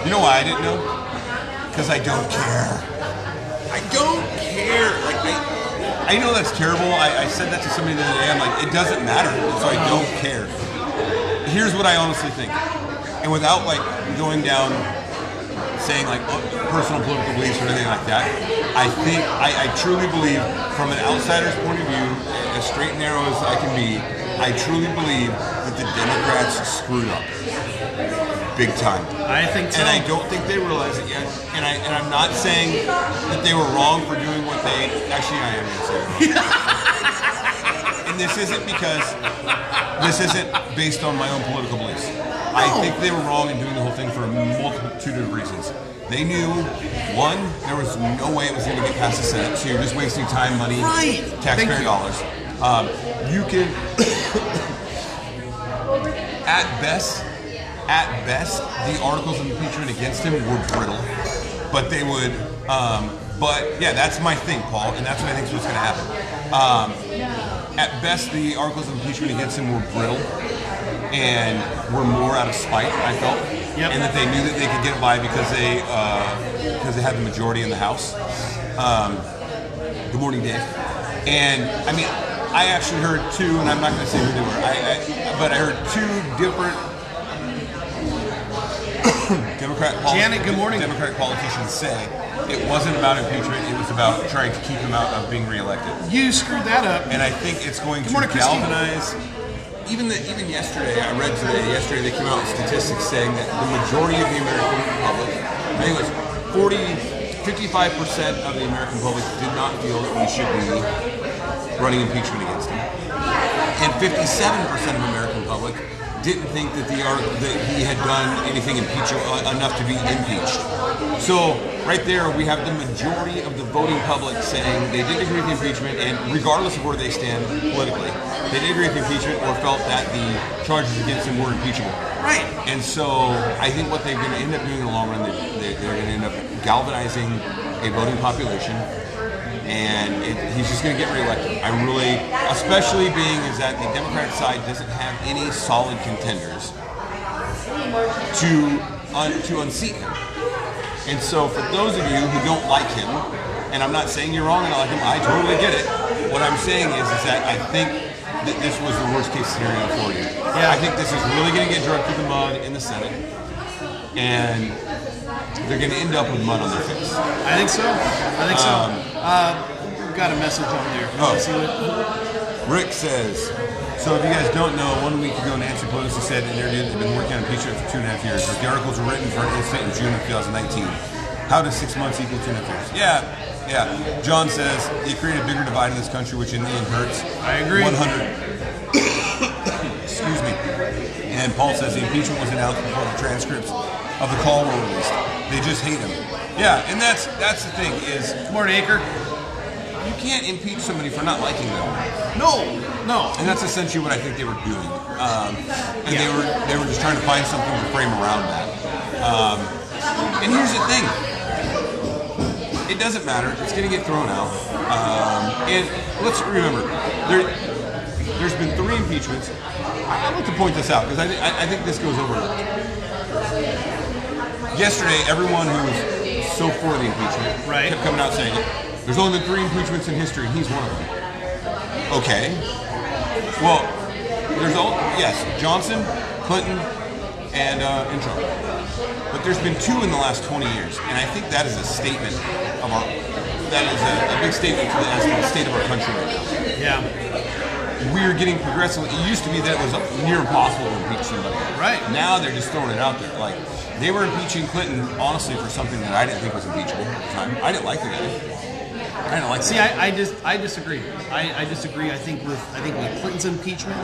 you know why I didn't know? Because I don't care. I don't care. Like, I know that's terrible. I said that to somebody the other day. I'm like, it doesn't matter, so I don't care. Here's what I honestly think. And without, like, going down saying, like, personal political beliefs or anything like that, I truly believe, from an outsider's point of view, as straight and narrow as I can be, I truly believe that the Democrats screwed up. Big time. I think so. And I don't think they realize it yet. And I'm not saying that they were wrong for doing what they... Actually, I am going to say it. And this isn't based on my own political beliefs. I think they were wrong in doing the whole thing for a multitude of reasons. They knew, one, there was no way it was going to get past the Senate, so you're just wasting time, money, taxpayer dollars. You can, at best, the articles of impeachment against him were brittle, but they would. But yeah, that's my thing, Paul, and that's what I think is what's going to happen. At best, the articles of impeachment against him were brittle and were more out of spite, I felt, and that they knew that they could get by because they had the majority in the House. Good morning, Dave. And I mean, I actually heard two, and I'm not going to say who they were. But I heard two different Democratic politicians say it wasn't about impeachment, it was about trying to keep him out of being reelected. You screwed that up. And I think it's going to galvanize. Even yesterday, I read yesterday they came out with statistics saying that the majority of the American public, I think it was 55% of the American public did not feel that we should be running impeachment against him. And 57% of the American public didn't think that he had done anything enough to be impeached. So right there, we have the majority of the voting public saying they didn't agree with the impeachment, and regardless of where they stand politically, they didn't agree with the impeachment or felt that the charges against him were impeachable. Right. And so I think what they're going to end up doing in the long run, they're going to end up galvanizing a voting population. And he's just going to get reelected. Especially being is that the Democratic side doesn't have any solid contenders to unseat him. And so for those of you who don't like him, and I'm not saying you're wrong and I like him, I totally get it. What I'm saying is that I think that this was the worst case scenario for you. Yeah. I think this is really going to get dragged through the mud in the Senate. And they're going to end up with mud on their face. I think so. We've got a message on there. Rick says, so if you guys don't know, 1 week ago Nancy Pelosi said in interview they've been working on impeachment for 2.5 years. But the articles were written for an incident in June of 2019. How does 6 months equal 2.5 years? Yeah. John says, you create a bigger divide in this country, which in the end hurts. I agree. 100. Excuse me. And Paul says the impeachment was announced before the transcripts of the call were released. They just hate him. Yeah, and that's the thing is... Good morning, Aker. You can't impeach somebody for not liking them. No. And that's essentially what I think they were doing. They were just trying to find something to frame around that. And here's the thing. It doesn't matter. It's going to get thrown out. And let's remember, there's been 3 impeachments. I'd like to point this out because I think this goes overlooked. Yesterday, everyone who was so for the impeachment kept coming out saying, there's only been 3 impeachments in history, and he's one of them. Okay. Well, Johnson, Clinton, and Trump. but there's been 2 in the last 20 years, and I think that is a statement of our. That is a big statement to the state of our country right now. Yeah. We're getting progressively. It used to be that it was near impossible to impeach somebody. Right. Now they're just throwing it out there. Like they were impeaching Clinton honestly for something that I didn't think was impeachable at the time. I didn't like the guy. I don't like. See, I disagree. I disagree. I think with Clinton's impeachment,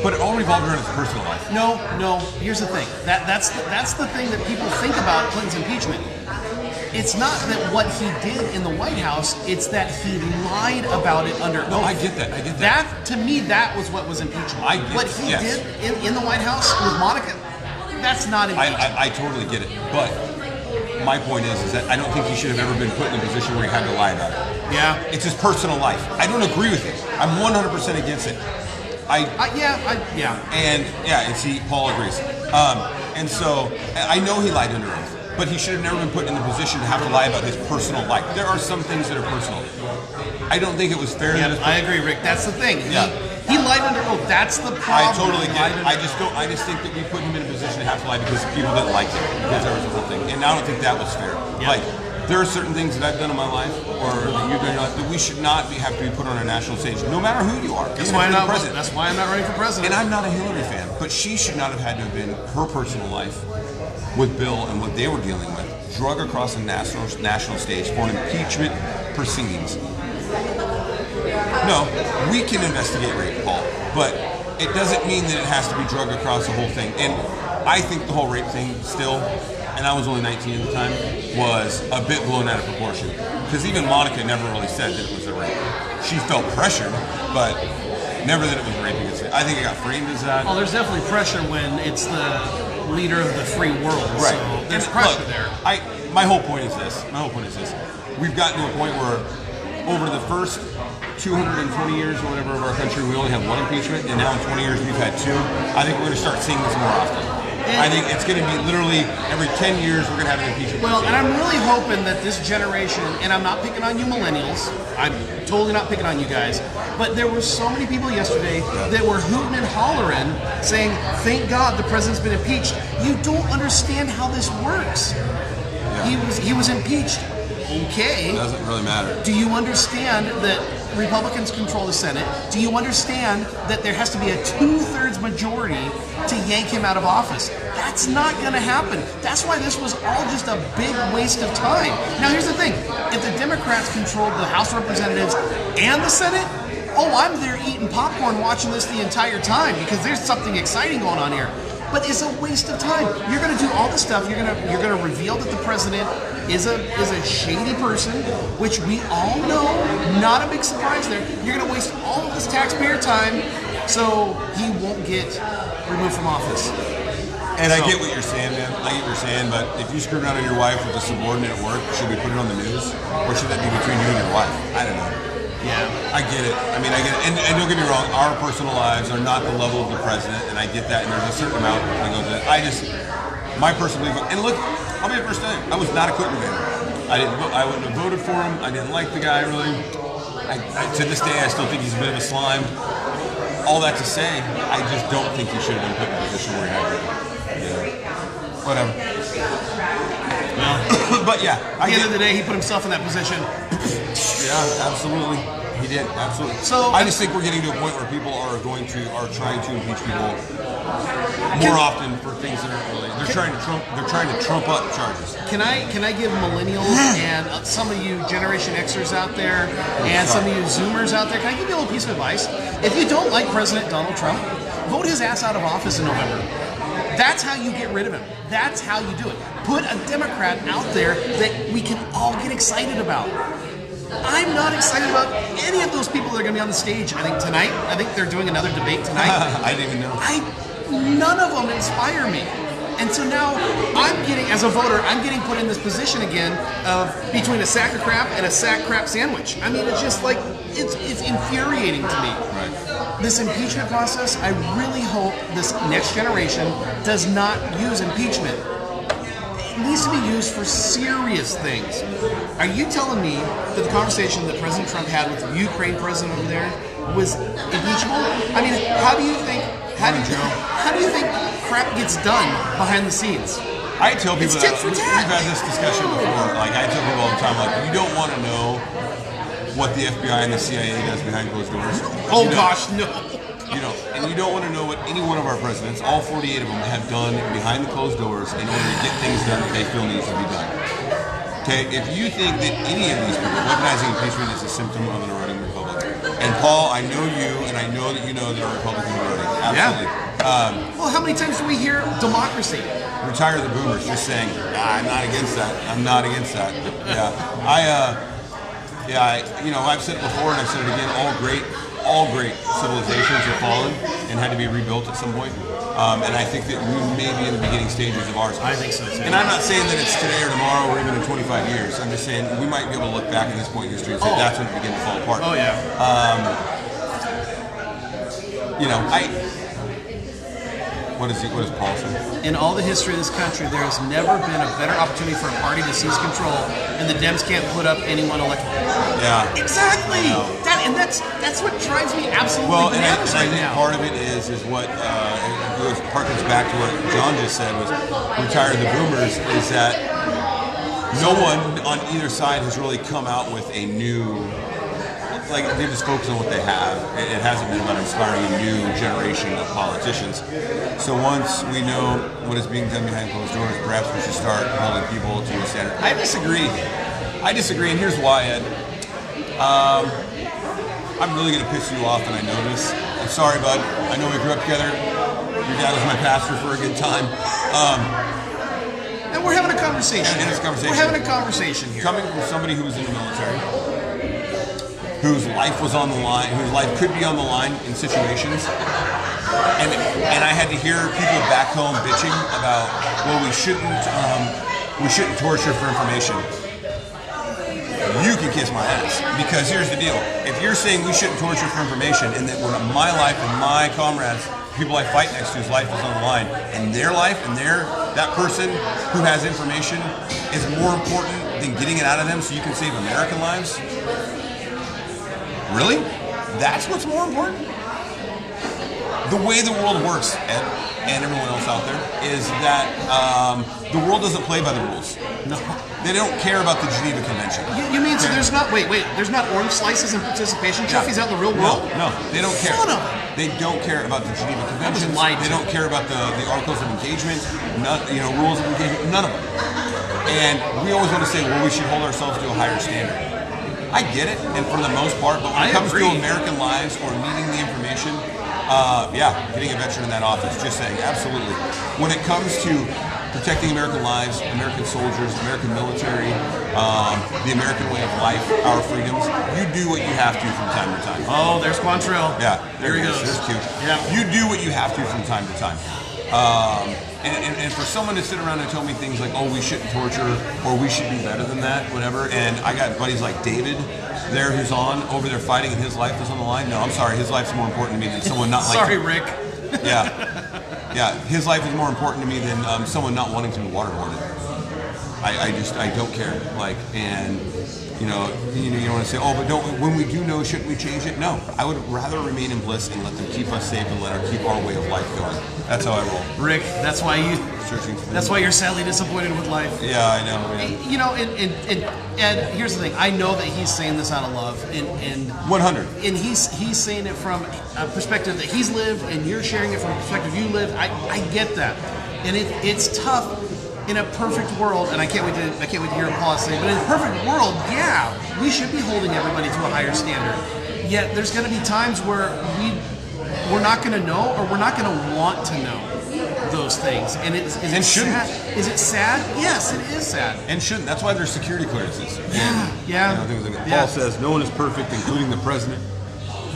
But it all revolved around his personal life. No. Here's the thing. That's the thing that people think about Clinton's impeachment. It's not that what he did in the White House. It's that he lied about it under oath. No, I get that. That to me, that was what was impeachable. What he did in the White House with Monica, that's not impeachable. I totally get it, but. My point is that I don't think he should have ever been put in a position where he had to lie about it. Yeah. It's his personal life. I don't agree with it. I'm 100% against it. Yeah. And see, Paul agrees. And so I know he lied under oath, but he should have never been put in the position to have to lie about his personal life. There are some things that are personal. I don't think it was fair. Yeah, I agree, Rick. That's the thing. Yeah. He lied under oath. That's the problem. I totally get it. I just think that we put him in a position to have to lie because people didn't like him, because there was a whole thing. And I don't think that was fair. Yeah. Like, there are certain things that I've done in my life, or that you've done in your life, that we should not have to be put on a national stage, no matter who you are. That's why I'm not president. That's why I'm not running for president. And I'm not a Hillary fan, but she should not have had to have been her personal life with Bill and what they were dealing with, drug across the national stage for an impeachment proceedings. No, we can investigate rape, Paul, but it doesn't mean that it has to be drug across the whole thing. And I think the whole rape thing still, and I was only 19 at the time, was a bit blown out of proportion. Because even Monica never really said that it was a rape. She felt pressured, but never that it was rape against it. I think it got framed as that. Well, there's definitely pressure when it's the leader of the free world. Right. So there's pressure there. My whole point is this. We've gotten to a point where over the first 220 years or whatever of our country, we only had 1 impeachment, and now in 20 years we've had 2. I think we're going to start seeing this more often. I think it's going to be literally every 10 years we're going to have an impeachment. Well, and I'm really hoping that this generation, and I'm not picking on you millennials, I'm totally not picking on you guys, but there were so many people yesterday that were hooting and hollering saying, thank God the president's been impeached. You don't understand how this works. Yeah. He was impeached. Okay. It doesn't really matter. Do you understand that Republicans control the Senate? Do you understand that there has to be a 2/3 majority to yank him out of office? That's not going to happen. That's why this was all just a big waste of time. Now, here's the thing. If the Democrats controlled the House of Representatives and the Senate, I'm there eating popcorn watching this the entire time because there's something exciting going on here. But it's a waste of time. You're going to do all this stuff. You're going to reveal that the president is a shady person, which we all know. Not a big surprise there. You're going to waste all of this taxpayer time, so he won't get removed from office. And I get what you're saying, man. I get what you're saying, but if you screw around on your wife with a subordinate at work, should we put it on the news, or should that be between you and your wife? I don't know. Yeah, I get it. I mean, I get it. And don't get me wrong, our personal lives are not the level of the president, and I get that, and there's a certain amount that goes in. My personal belief, and look, I'll be the first time, I was not a Clinton fan. I wouldn't have voted for him. I didn't like the guy, really. To this day, I still think he's a bit of a slime. All that to say, I just don't think he should have been put in a position where he had been. Whatever. Well, but yeah. At the end of the day, he put himself in that position. Yeah, absolutely. He did, absolutely. So I just think we're getting to a point where people are trying to impeach people more often for things that aren't really. They're trying to trump up charges. Can I give millennials and some of you Generation Xers out there and some of you Zoomers out there, can I give you a little piece of advice? If you don't like President Donald Trump, vote his ass out of office in November. That's how you get rid of him. That's how you do it. Put a Democrat out there that we can all get excited about. I'm not excited about any of those people that are going to be on the stage. I think tonight, they're doing another debate tonight. I didn't even know. None of them inspire me. And so now as a voter, I'm getting put in this position again of between a sack of crap and a sack crap sandwich. I mean, it's just like, it's infuriating to me. Right. This impeachment process, I really hope this next generation does not use impeachment. It needs to be used for serious things. Are you telling me that the conversation that President Trump had with the Ukraine president over there was impeachable? I mean, how do you think crap gets done behind the scenes? I tell people It's that tit for we've tat. had this discussion before. Like I tell people all the time, like you don't want to know what the FBI and the CIA does behind closed doors. Oh You don't. gosh, no. You know, and you don't want to know what any one of our presidents, all 48 of them, have done behind the closed doors in order to get things done that they feel needs to be done. Okay, if you think that any of these people, weaponizing impeachment is a symptom of an eroding republic, and Paul, I know you, and I know that you know that our republic is eroding. Absolutely. Well, how many times do we hear democracy? Retire the boomers, just saying, I'm not against that. I'm not against that. Yeah, I've said it before and I've said it again. All great civilizations have fallen and had to be rebuilt at some point. And I think that we may be in the beginning stages of ours. I think so too. And I'm not saying that it's today or tomorrow or even in 25 years. I'm just saying we might be able to look back at this point in history and say that's when it began to fall apart. Oh yeah. What does Paul say? In all the history of this country, there has never been a better opportunity for a party to seize control, and the Dems can't put up anyone elected. Yeah. Exactly. That's what drives me absolutely bananas I right think now. part of it is what harkens back to what John just said was retire the boomers. Is that no one on either side has really come out with a new. Like they just focus on what they have. It hasn't been about inspiring a new generation of politicians. So once we know what is being done behind closed doors, perhaps we should start holding people to a standard. I disagree, and here's why, Ed. I'm really going to piss you off, and I know this. I'm sorry, bud. I know we grew up together. Your dad was my pastor for a good time. And we're having a conversation. And it's a conversation. We're having a conversation here. Coming from somebody who was in the military, whose life was on the line, whose life could be on the line in situations, and I had to hear people back home bitching about, well, we shouldn't torture for information. You can kiss my ass, because here's the deal: if you're saying we shouldn't torture for information, and that when my life and my comrades, people I fight next to's life is on the line, and their life and that person who has information is more important than getting it out of them so you can save American lives. Really? That's what's more important? The way the world works, Ed, and everyone else out there, is that the world doesn't play by the rules. No. They don't care about the Geneva Convention. You mean so there's not there's not orange slices and participation trophies out in the real world? No, they don't care. Son of a- They don't care about the Geneva Convention. lied They to. don't care about the Articles of Engagement, rules of engagement, none of them. And we always want to say, well, we should hold ourselves to a higher standard. I get it, and for the most part, but when it comes to American lives or needing the information, getting a veteran in that office, just saying, absolutely. When it comes to protecting American lives, American soldiers, American military, the American way of life, our freedoms, you do what you have to from time to time. Oh, there's Quantrill. Yeah, there he goes. There's Q. Yeah. You do what you have to from time to time. And for someone to sit around and tell me things like, oh, we shouldn't torture, or we should be better than that, whatever, and I got buddies like David there who's over there fighting and his life is on the line. No, I'm sorry, his life's more important to me than someone not like Sorry, Rick. Yeah, his life is more important to me than someone not wanting to be waterboarded. I don't care. You want to say, oh, but when we do know, shouldn't we change it? No, I would rather remain in bliss and let them keep us safe and keep our way of life going. That's how I roll. Rick, that's why you're sadly disappointed with life. Yeah, I know. Yeah. And Ed, here's the thing. I know that he's saying this out of love, and 100. And he's saying it from a perspective that he's lived, and you're sharing it from a perspective you lived. I get that, and it's tough. In a perfect world, and I can't wait to hear Paul say, but in a perfect world, yeah, we should be holding everybody to a higher standard. Yet there's going to be times where we're not going to know, or we're not going to want to know those things. And is it sad? Is it sad? Yes, it is sad. And shouldn't. That's why there's security clearances. Yeah. Paul says no one is perfect, including the president.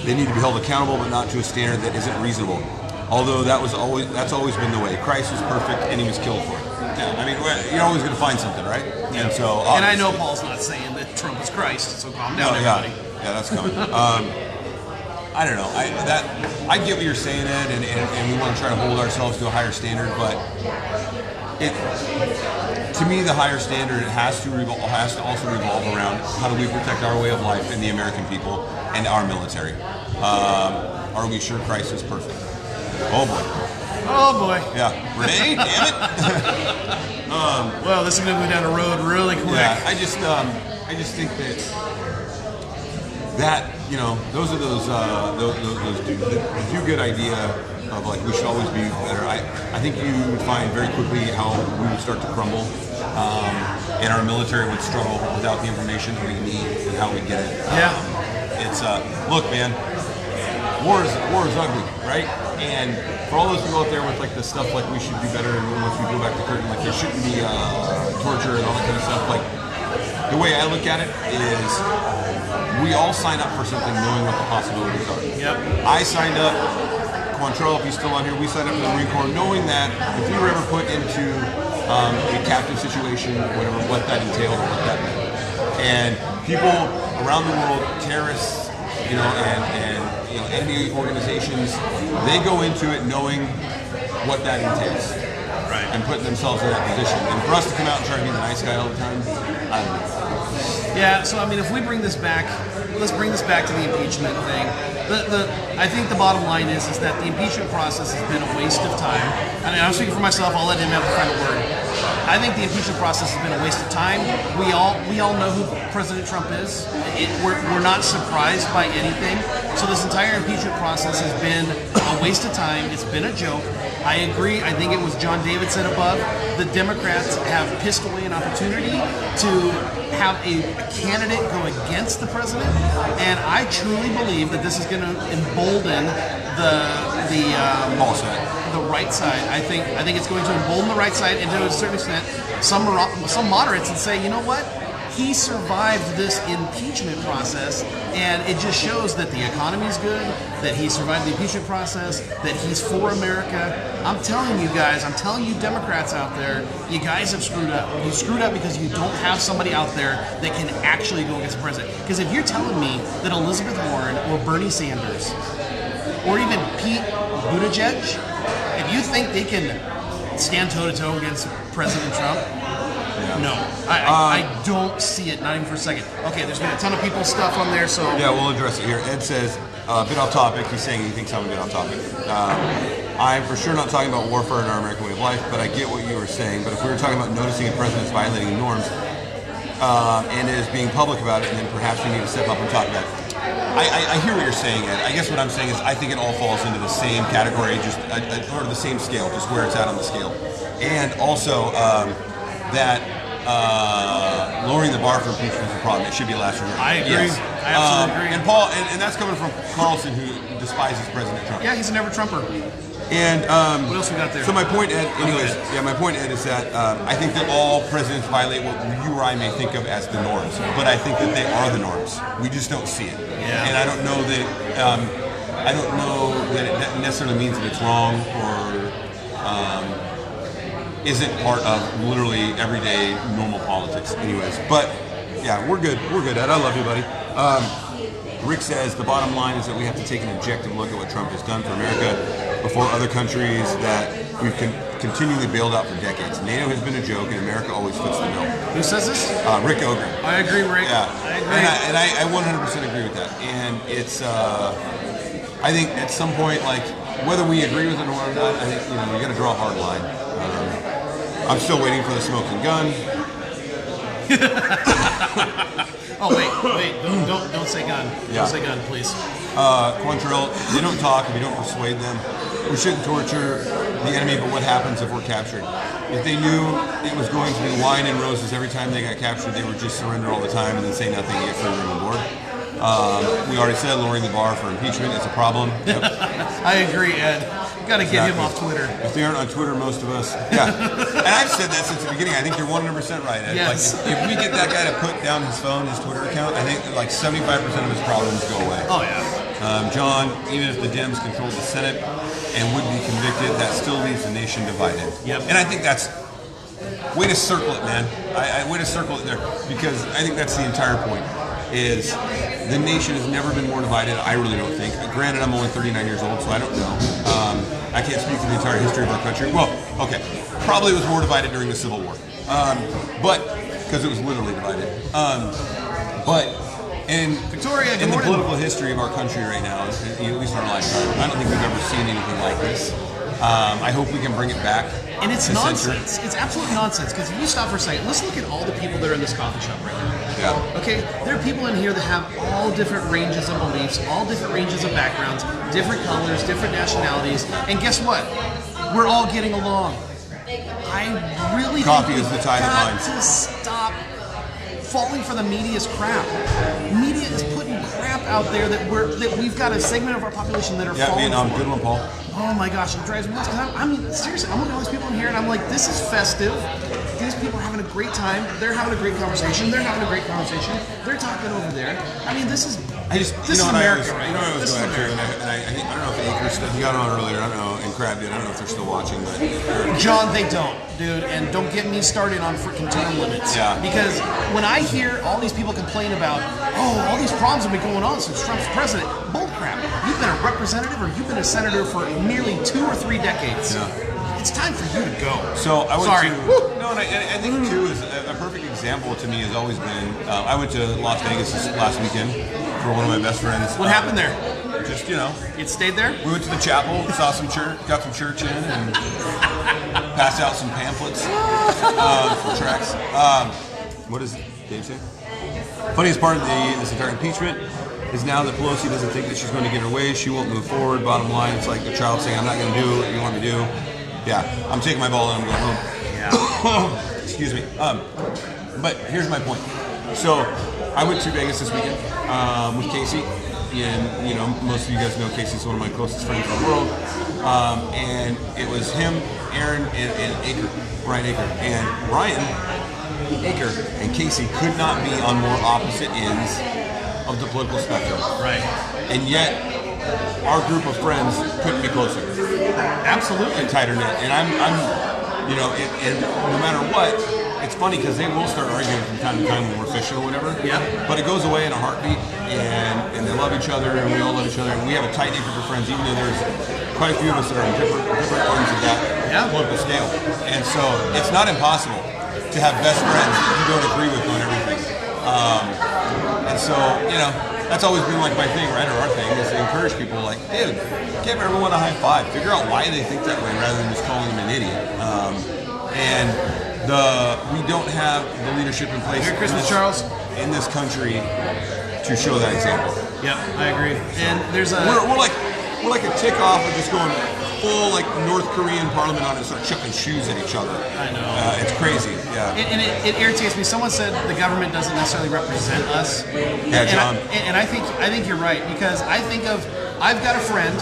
They need to be held accountable, but not to a standard that isn't reasonable. Although that's always been the way. Christ was perfect, and he was killed for it. Yeah, I mean, you're always going to find something, right? Yeah. And so, and I know Paul's not saying that Trump is Christ, so calm down, everybody. Yeah, that's coming. I don't know. I get what you're saying, Ed, and we want to try to hold ourselves to a higher standard, but to me, the higher standard has to also revolve around how do we protect our way of life and the American people and our military. Are we sure Christ is perfect? Oh boy. Oh boy. Yeah. Renee, damn it. Well, this is going to go down the road really quick. Yeah, I just think that you know, those the do-good idea of like we should always be better. I think you would find very quickly how we would start to crumble, and our military would struggle without the information that we need and how we get it. Yeah. It's look, man, war is ugly, right? And for all those people out there with like the stuff like we should do better and once we go back to curtain, like there shouldn't be torture and all that kind of stuff. Like the way I look at it is, we all sign up for something knowing what the possibilities are. Yep. I signed up. Quantrell, if he's still on here, we signed up for the Marine Corps knowing that if we were ever put into a captive situation, whatever, what that entailed or what that meant. And people around the world, terrorists, you know, and you know, enemy organizations, they go into it knowing what that entails. Right. And putting themselves in that position. And for us to come out and try to be the nice guy all the time, I don't know. Yeah, so I mean, if we bring this back, let's bring this back to the impeachment thing. I think the bottom line is that the impeachment process has been a waste of time. I mean, I'm speaking for myself. I'll let him have the final word. I think the impeachment process has been a waste of time. We all know who President Trump is. We're not surprised by anything. So this entire impeachment process has been a waste of time. It's been a joke. I agree. I think it was John David said above. The Democrats have pissed away an opportunity to have a candidate go against the president, and I truly believe that this is going to embolden the right side. I think it's going to embolden the right side, and to a certain extent, some moderates and say, you know what? He survived this impeachment process, and it just shows that the economy's good, that he survived the impeachment process, that he's for America. I'm telling you guys, I'm telling you Democrats out there, you guys have screwed up. You screwed up because you don't have somebody out there that can actually go against the president. Because if you're telling me that Elizabeth Warren or Bernie Sanders or even Pete Buttigieg, if you think they can stand toe-to-toe against President Trump, no, I don't see it, not even for a second. Okay, there's been a ton of people's stuff on there, so... Yeah, we'll address it here. Ed says, a bit off topic, he's saying he thinks I'm a bit off topic. I'm for sure not talking about warfare in our American way of life, but I get what you were saying. But if we were talking about noticing a president's violating norms, and is being public about it, then perhaps we need to step up and talk about it. I hear what you're saying, Ed. I guess what I'm saying is I think it all falls into the same category, just or the same scale, just where it's at on the scale. And also that lowering the bar for impeachment is a problem. It should be a last resort. I agree. Yes. I absolutely agree. And Paul, and that's coming from Carlson, who despises President Trump. Yeah, he's a never-Trumper. And what else we got there? So my point, Ed, my point, Ed, is that I think that all presidents violate what you or I may think of as the norms, but I think that they are the norms. We just don't see it. Yeah. And I don't know that it necessarily means that it's wrong or isn't part of literally everyday normal politics. Anyways, but yeah, we're good. We're good, Ed. I love you, buddy. Rick says the bottom line is that we have to take an objective look at what Trump has done for America before other countries that we've continually bailed out for decades. NATO has been a joke, and America always fits the bill. Who says this? Rick Ogren. I agree, Rick. Yeah, I agree. And I 100% agree with that. And it's, I think at some point, like whether we agree with it or not, I think you got to draw a hard line. I'm still waiting for the smoking gun. Oh wait! Don't say gun. Yeah. Don't say gun, please. Quantrell, they don't talk if you don't persuade them. We shouldn't torture the enemy, but what happens if we're captured? If they knew it was going to be wine and roses every time they got captured, they would just surrender all the time and then say nothing and get free room and board. We already said lowering the bar for impeachment is a problem. Yep. I agree, Ed. You got to get him off Twitter. If they aren't on Twitter, most of us, yeah. And I've said that since the beginning. I think you're 100% right, Ed. Yes. Like, if we get that guy to put down his phone, his Twitter account, I think like 75% of his problems go away. Oh yeah. John, even if the Dems controlled the Senate and would be convicted, that still leaves the nation divided. Yep. And I think that's way to circle it, man. I way to circle it there because I think that's the entire point. Is the nation has never been more divided. I really don't think. Granted, I'm only 39 years old, so I don't know. I can't speak for the entire history of our country. Well, okay, probably was more divided during the Civil War, but because it was literally divided. But in Victoria, in the political history of our country right now, at least in our lifetime, I don't think we've ever seen anything like this. I hope we can bring it back. And it's to nonsense. censor. It's absolute nonsense. Because if you stop for a second, let's look at all the people that are in this coffee shop right now. Yeah. Okay, there are people in here that have all different ranges of beliefs, all different ranges of backgrounds, different colors, different nationalities, and guess what? We're all getting along. I really Coffee think is the we've tie that got binds. to stop falling for the media's crap. Media is putting crap out there that we've got a segment of our population that are falling Vietnam, for. good one, Paul. Oh my gosh, it drives me nuts. I mean, seriously, I'm looking at all these people in here and I'm like, this is festive. These people are having a great time. They're having a great conversation. They're having a great conversation. They're talking over there. I mean, this is America, right? You know what I was This is going to, America. and I think, I don't know if Acres stuff, you got on earlier, I don't know, and Crab did, I don't know if they're still watching, but John, they don't, dude, and don't get me started on freaking term limits. Yeah. Because when I hear all these people complain about, oh, all these problems have been going on since Trump's president, bullcrap. You've been a representative or you've been a senator for nearly 2 or 3 decades. Yeah. It's time for you to go. So I went Sorry. to, no, and I think too is a perfect example to me has always been, I went to Las Vegas this last weekend for one of my best friends. What happened there? Just, you know, It stayed there? we went to the chapel, saw some church, got some church in, and passed out some pamphlets, some tracts. What does Dave say? Funniest part of this entire impeachment is now that Pelosi doesn't think that she's going to get her way, she won't move forward. Bottom line, it's like a child saying, I'm not going to do what you want me to do. Yeah, I'm taking my ball and I'm going home. Yeah. Excuse me. But here's my point. So I went to Vegas this weekend with Casey, and you know most of you guys know Casey's one of my closest friends in the world. And it was him, Aaron, and Aker, Ryan Aker, and Ryan Aker and Casey could not be on more opposite ends of the political spectrum. Right. And yet, our group of friends couldn't be closer. Absolutely. And tighter knit. And I'm you know, and no matter what, it's funny because they will start arguing from time to time when we're fishing or whatever. Yeah. But it goes away in a heartbeat, and they love each other, and we all love each other, and we have a tight knit group of friends, even though there's quite a few of us that are on different ends of that political scale. And so it's not impossible to have best friends that you don't agree with on everything. And so, you know, that's always been like my thing, right? Or our thing is to encourage people like, dude, give everyone a high five. Figure out why they think that way rather than just calling them an idiot. And we don't have the leadership in place Merry Christmas, Charles. in this country to show that example. Yep, I agree. And there's a We're like a tick off of just going full like North Korean parliament on it and start chucking shoes at each other. I know. It's crazy. Yeah. and it irritates me. Someone said the government doesn't necessarily represent us. Yeah, John. And I think you're right because I've got a friend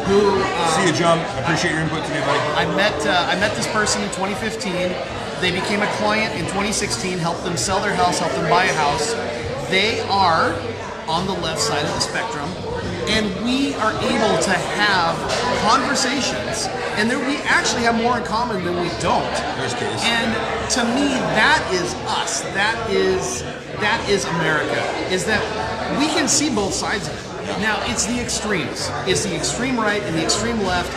who See you, John. Appreciate your input today, buddy. I met this person in 2015. They became a client in 2016. Helped them sell their house. Helped them buy a house. They are on the left side of the spectrum, and we are able to have conversations, and we actually have more in common than we don't. There's case. And to me, that is us. That is America. Is that we can see both sides of it. Now, it's the extremes. It's the extreme right and the extreme left.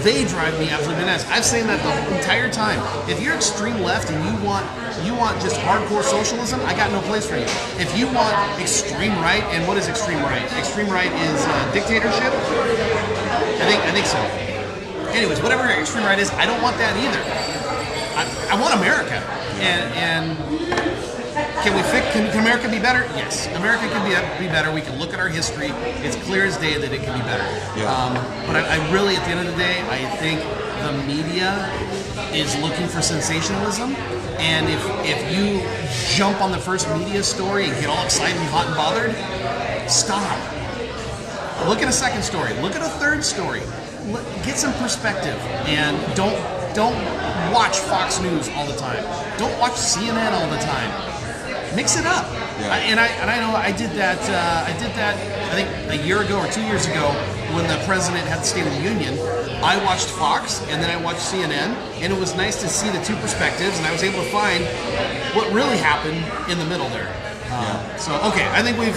They drive me absolutely bananas. I've said that the entire time. If you're extreme left and you want just hardcore socialism, I got no place for you. If you want extreme right, and what is extreme right? Extreme right is dictatorship. I think so. Anyways, whatever extreme right is, I don't want that either. I want America. And can America be better? Yes, America can be better. We can look at our history. It's clear as day that it can be better. Yeah. But I really, at the end of the day, I think the media is looking for sensationalism. And if you jump on the first media story and get all excited and hot and bothered, stop. Look at a second story. Look at a third story. Get some perspective, and don't watch Fox News all the time. Don't watch CNN all the time. Mix it up. Yeah. And I know I did that. I think a year ago or 2 years ago when the president had the State of the Union. I watched Fox and then I watched CNN, and it was nice to see the two perspectives, and I was able to find what really happened in the middle there. So okay, I think we've.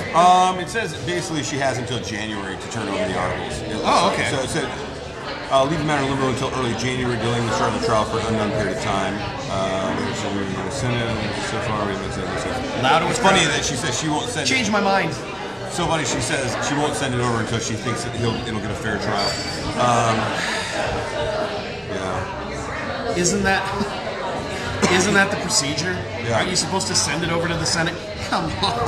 It says basically she has until January to turn over the articles. Oh, okay. So it said leave the matter in limbo until early January, dealing with start of the trial for an unknown period of time. So we're going to send it. So far, we haven't sent it. Louder. It's funny that she says she won't send it. Change my mind. So funny, she says she won't send it over until she thinks that it'll get a fair trial. Isn't that the procedure? Yeah. Aren't you supposed to send it over to the Senate? Come on.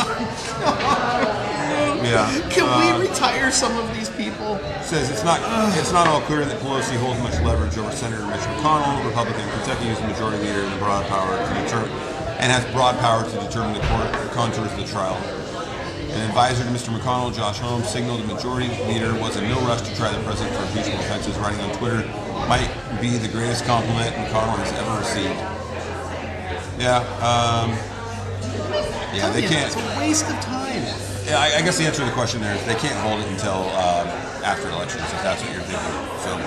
Yeah. Can we retire some of these people? Says it's not all clear that Pelosi holds much leverage over Senator Mitch McConnell, Republican of Kentucky, who's the majority leader and has broad power to determine the contours of the trial. An advisor to Mr. McConnell, Josh Holmes, signaled the majority leader was in no rush to try the president for impeachment offenses, writing on Twitter, might be the greatest compliment McConnell has ever received. Yeah, they can't. It's a waste of time. Yeah, I guess the answer to the question there is they can't hold it until after elections, if that's what you're thinking. So,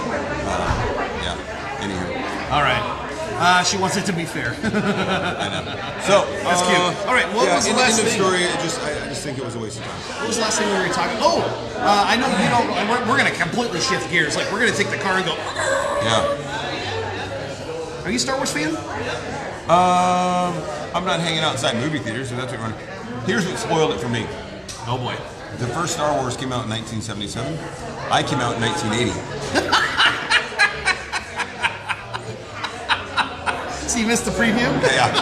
anywho. All right. She wants it to be fair. I know. So that's cute. All right. What was the last thing? Story. I just think it was a waste of time. What was the last thing we were talking? Oh, I know you don't. We're going to completely shift gears. Like we're going to take the car and go. Yeah. Are you a Star Wars fan? I'm not hanging outside movie theaters, so that's what we're. Here's what spoiled it for me. Oh boy. The first Star Wars came out in 1977. I came out in 1980. So you missed the preview? Yeah.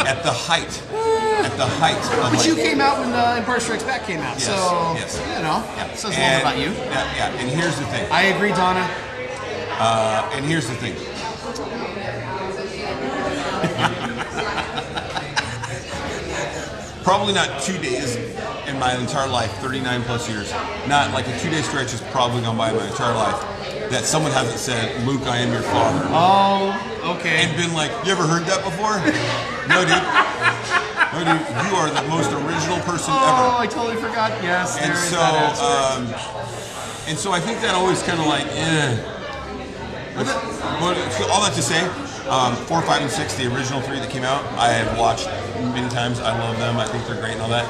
At the height of. But you came out when Empire Strikes Back came out, yes, so yes. says a lot about you. Yeah. And here's the thing. I agree, Donna. And here's the thing. Probably not 2 days in my entire life, 39 plus years. Not like a 2-day stretch has probably gone by in my entire life that someone hasn't said, "Luke, I am your father." Oh, okay. And been like, "You ever heard that before?" No, dude. You are the most original person ever. Oh, I totally forgot. Yes, and there is so, that aspect. and so I think that always kind of like, But all that to say, 4, 5, and 6, the original 3 that came out, I have watched many times. I love them. I think they're great and all that.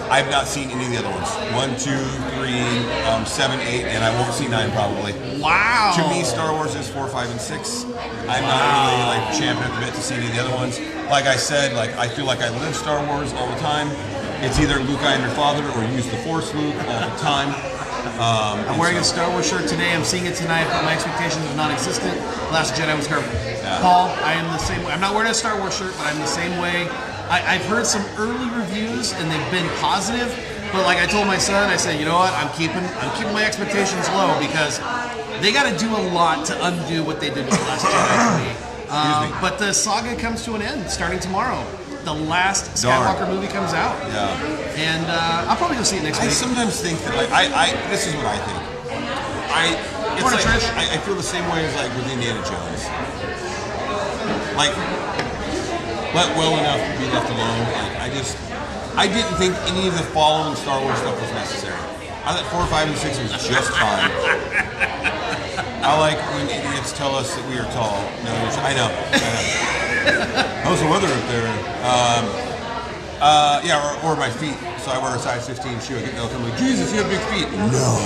I've not seen any of the other ones. 1, 2, 3, 7, 8, and I won't see 9 probably. Wow. To me, Star Wars is 4, 5, and 6. I'm not really like champing at the bit to see any of the other ones. Like I said, like I feel like I live Star Wars all the time. It's either Luke, I am your father, or use the Force, Luke, all the time. I'm wearing a Star Wars shirt today. I'm seeing it tonight, but my expectations are non-existent. Last Jedi was garbage. Yeah. Paul, I am the same way. I'm not wearing a Star Wars shirt, but I'm the same way. I've heard some early reviews, and they've been positive. But like I told my son, I said, you know what? I'm keeping my expectations low because they got to do a lot to undo what they did with the Last Jedi for me. But the saga comes to an end starting tomorrow. The last Skywalker movie comes out. Yeah. And I'll probably go see it next week. I sometimes think that, like, this is what I think. I feel the same way as, like, with Indiana Jones. Like, let well enough be left alone. Like, I didn't think any of the following Star Wars stuff was necessary. I thought 4, 5, and 6 was just fine. I like when idiots tell us that we are tall. No, I know. How's the weather up there? Or my feet. So I wear a size 15 shoe. I get milk. I'm like, Jesus, you have big feet. No.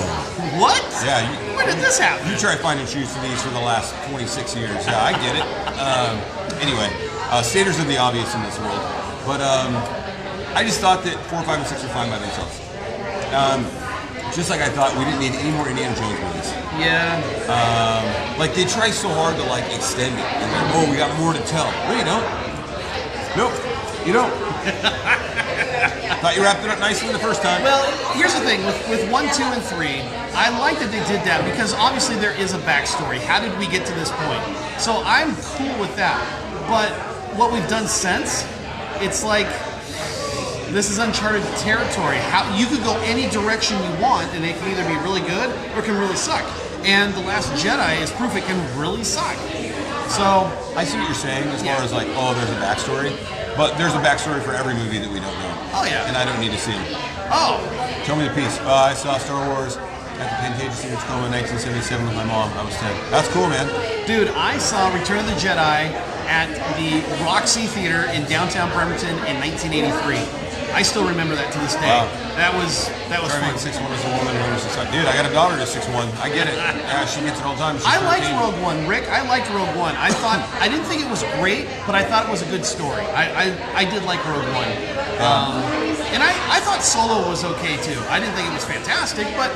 What? Yeah. When did this happen? You try finding shoes for these for the last 26 years. Yeah, I get it. Anyway, staters are the obvious in this world. But I just thought that 4, 5, and 6 are fine by themselves. Just like I thought we didn't need any more Indiana Jones movies. Yeah. Like they try so hard to like extend it. And like, oh, we got more to tell. No, you don't. Nope, you don't. Thought you wrapped it up nicely the first time. Well, here's the thing with 1, 2, and 3. I like that they did that because obviously there is a backstory. How did we get to this point? So I'm cool with that. But what we've done since, it's like this is uncharted territory. How you could go any direction you want, and it can either be really good or it can really suck. And The Last Jedi is proof it can really suck. So I see what you're saying as far as like, oh, there's a backstory, but there's a backstory for every movie that we don't know. Oh yeah, and I don't need to see them. Oh, show me the piece. I saw Star Wars at the Pantages in Tacoma in 1977 with my mom. I was 10. That's cool, man. Dude, I saw Return of the Jedi at the Roxy Theater in downtown Bremerton in 1983. I still remember that to this day. Wow. That was fun. 6'1" is a woman, one is a son. Dude, I got a daughter that's 6'1". I get it. She gets it all the time. She's I liked 13. Rogue One, Rick. I liked Rogue One. I didn't think it was great, but I thought it was a good story. I did like Rogue One. And I thought Solo was okay too. I didn't think it was fantastic, but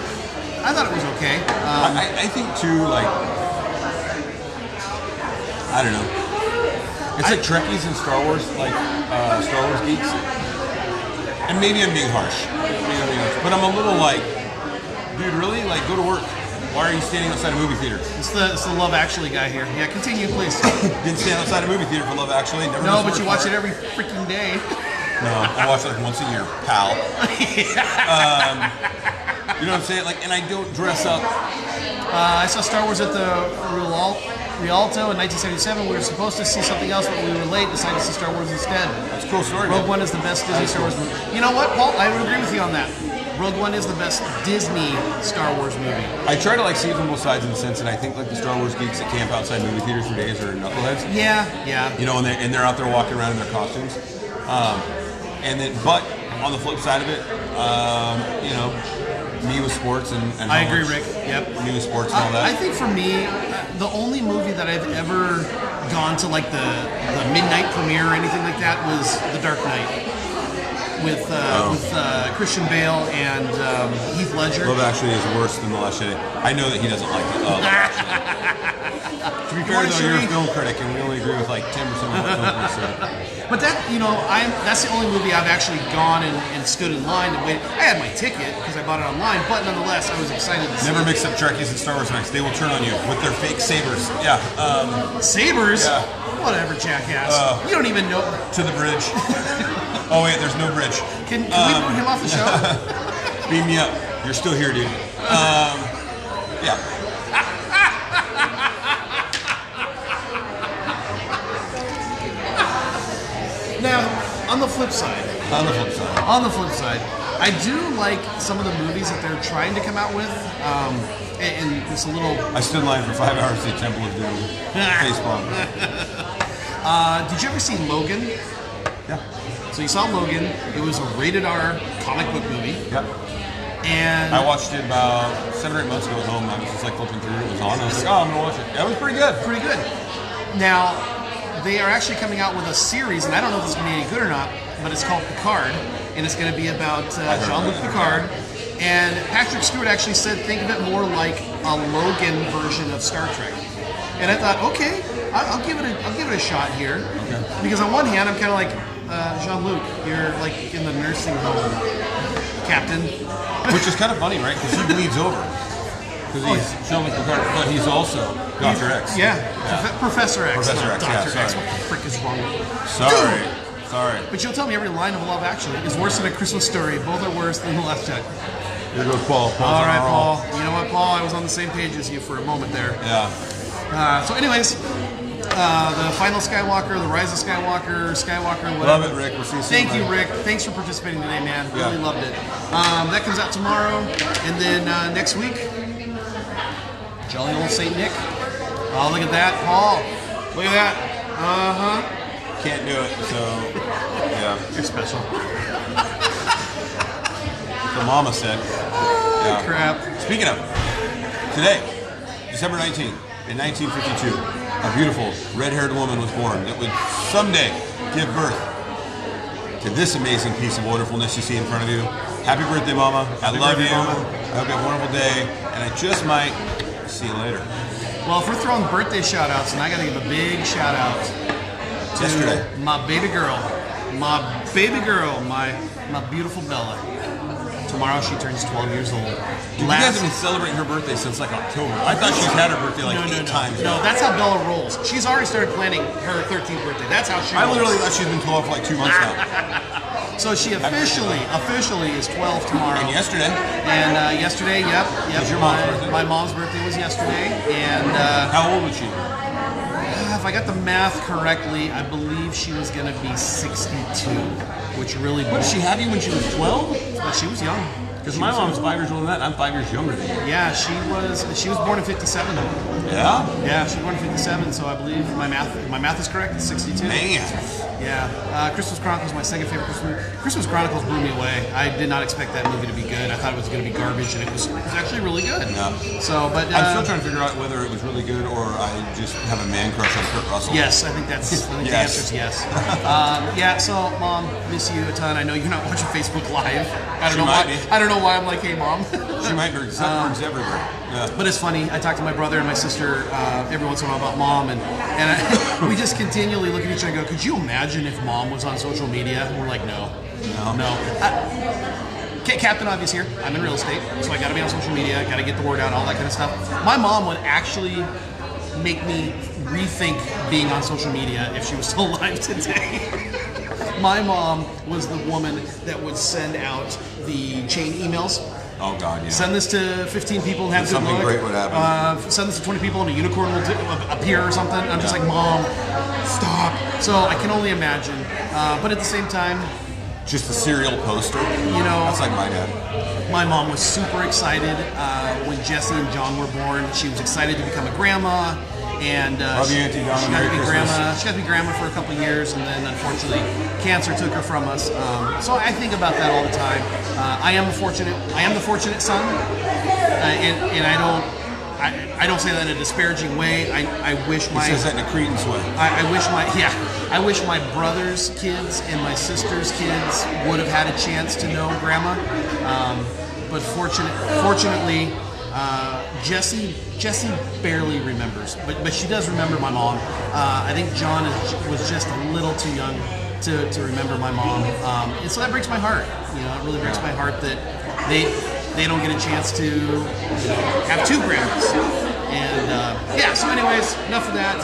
I thought it was okay. I think too, like, I don't know. It's like Trekkies and Star Wars, like Star Wars geeks. And maybe I'm being harsh. But I'm a little like, dude, really? Like, go to work. Why are you standing outside a movie theater? It's the Love Actually guy here. Yeah, continue, please. Didn't stand outside a movie theater for Love Actually. Never no, but you watch it every freaking day. No, I watch it like once a year, pal. You know what I'm saying? Like, and I don't dress up. I saw Star Wars at the Rialto in 1977. We were supposed to see something else, but we were late. Decided to see Star Wars instead. That's a cool story. Rogue One is the best Disney Star Wars movie. You know what, Paul? I would agree with you on that. Rogue One is the best Disney Star Wars movie. I try to like see it from both sides in the sense, and I think like the Star Wars geeks that camp outside movie theaters for days are knuckleheads. Yeah. You know, and they're out there walking around in their costumes. But on the flip side of it, you know, me with sports and I agree, Rick. Yep. Me with sports and all that. I think for me, the only movie that I've ever gone to like the midnight premiere or anything like that was The Dark Knight. With Christian Bale and Heath Ledger. Love Actually is worse than The Last Jedi. I know that he doesn't like it. To be fair, though, you're a film critic, and we only agree with like 10% of what film critics say. But that, you know, that's the only movie I've actually gone and stood in line and waited. I had my ticket because I bought it online, but nonetheless, I was excited to see Never it. mix up Trekkies and Star Wars fans. They will turn on you with their fake sabers. Yeah. Sabers? Yeah. Whatever, jackass. You don't even know. To the bridge. Oh wait, there's no bridge. Can we boot him off the show? Beam me up. You're still here, dude. Yeah. Now, on the flip side, I do like some of the movies that they're trying to come out with. And it's a little. I stood in line for 5 hours to see Temple of Doom. Facepalm. Did you ever see Logan? Yeah. So you saw Logan. It was a rated R comic book movie. Yep. And I watched it about 7 or 8 months ago at home. I was just like flipping through it. It was on. I was like, oh, I'm gonna watch it. That was pretty good. Pretty good. Now, they are actually coming out with a series, and I don't know if it's gonna be any good or not, but it's called Picard, and it's gonna be about Jean-Luc Picard. And Patrick Stewart actually said, think of it more like a Logan version of Star Trek. And I thought, okay, I'll give it a shot here. Okay. Because on one hand, I'm kind of like, Jean-Luc, you're like in the nursing home, Captain. Which is kind of funny, right? Because he bleeds over. Because he's Jean-Luc Picard, but he's also Dr. X. Yeah. Professor X. Professor X, Dr. yeah, X. sorry. What the frick is wrong with you? Sorry. But you'll tell me every line of Love Actually is worse than A Christmas Story. Both are worse than The Last Jedi. Here goes Paul. All right, Paul. You know what, Paul? I was on the same page as you for a moment there. Yeah. So anyways, the final Skywalker, the Rise of Skywalker, whatever. Love it, Rick. We'll see you soon. Thank you, Rick. Thanks for participating today, man. Yeah. Really loved it. That comes out tomorrow. And then next week, jolly old St. Nick. Oh, look at that, Paul. Look at that. Uh-huh. Can't do it, so yeah. You're special. The mama said. Yeah. Crap. Speaking of, today, December 19th, in 1952, a beautiful red-haired woman was born that would someday give birth to this amazing piece of wonderfulness you see in front of you. Happy birthday, Mama. I love you. Mama. I hope you have a wonderful day, and I just might see you later. Well, if we're throwing birthday shout-outs, and I got to give a big shout-out to my baby girl, my beautiful Bella. Tomorrow she turns 12 years old. You guys have been celebrating her birthday since like October. I thought she's had her birthday like eight times. No, that's how Bella rolls. She's already started planning her 13th birthday. That's how she rolls. I literally thought she's been 12 for like 2 months now. So she officially is 12 tomorrow. And yesterday. And yesterday, yep. Was your mom's birthday? My mom's birthday was yesterday. And how old was she? if I got the math correctly, I believe she was going to be 62, which really. What, did she have you when she was 12? But she was young. Because my mom's 5 years older than that. I'm 5 years younger than you. Yeah, she was born in 57. Yeah? Yeah, she was born in 57, so I believe my math is correct. It's 62. Man. Yeah. Christmas Chronicles, my second favorite Christmas movie. Christmas Chronicles blew me away. I did not expect that movie to be good. I thought it was going to be garbage, and it was actually really good. Yeah. So, but I'm still trying to figure out whether it was really good or I just have a man crush on Kurt Russell. Yes, I think the answer is yes. Yeah. So, Mom, miss you a ton. I know you're not watching Facebook Live. I don't know why I'm like, hey, Mom. She might be words everywhere. Yeah. But it's funny. I talk to my brother and my sister every once in a while about Mom, and we just continually look at each other and go, could you imagine if Mom was on social media? And we're like, no. Captain Obvious here. I'm in real estate, so I got to be on social media. Got to get the word out, all that kind of stuff. My mom would actually make me rethink being on social media if she was still alive today. My mom was the woman that would send out the chain emails. Oh God, yeah. Send this to 15 people and have good luck. Something great would happen. Send this to 20 people and a unicorn will appear or something. I'm just like, Mom, stop. So I can only imagine. But at the same time, just the serial poster. You know, that's like my dad. My mom was super excited when Jesse and John were born. She was excited to become a grandma. And Love you, Auntie Donna. She got to be grandma. She got to be grandma for a couple of years, and then unfortunately, cancer took her from us. So I think about that all the time. I am the fortunate son, and I don't say that in a disparaging way. I wish my. He says that in a credence way. I wish my brother's kids and my sister's kids would have had a chance to know grandma. But fortunately. Jessie barely remembers, but she does remember my mom. I think John was just a little too young to remember my mom, and so that breaks my heart. You know, it really breaks my heart that they don't get a chance to have two grandmas. And so anyways, enough of that.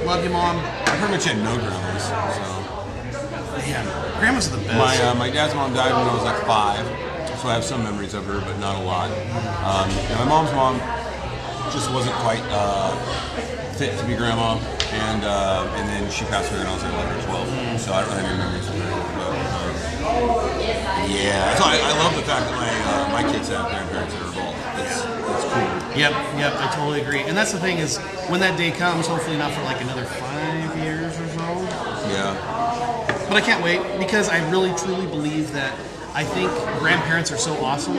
Love you, Mom. I pretty much had no grandmas, so. Yeah, grandmas are the best. My dad's mom died when I was like 5. So I have some memories of her, but not a lot. My mom's mom just wasn't quite fit to be grandma, and then she passed away when I was like 11 or 12. So I don't really have any memories of her. But, so I love the fact that my kids have grandparents that are involved. It's cool. Yep, I totally agree. And that's the thing is, when that day comes, hopefully not for like another 5 years or so. Yeah. But I can't wait because I really truly believe that. I think grandparents are so awesome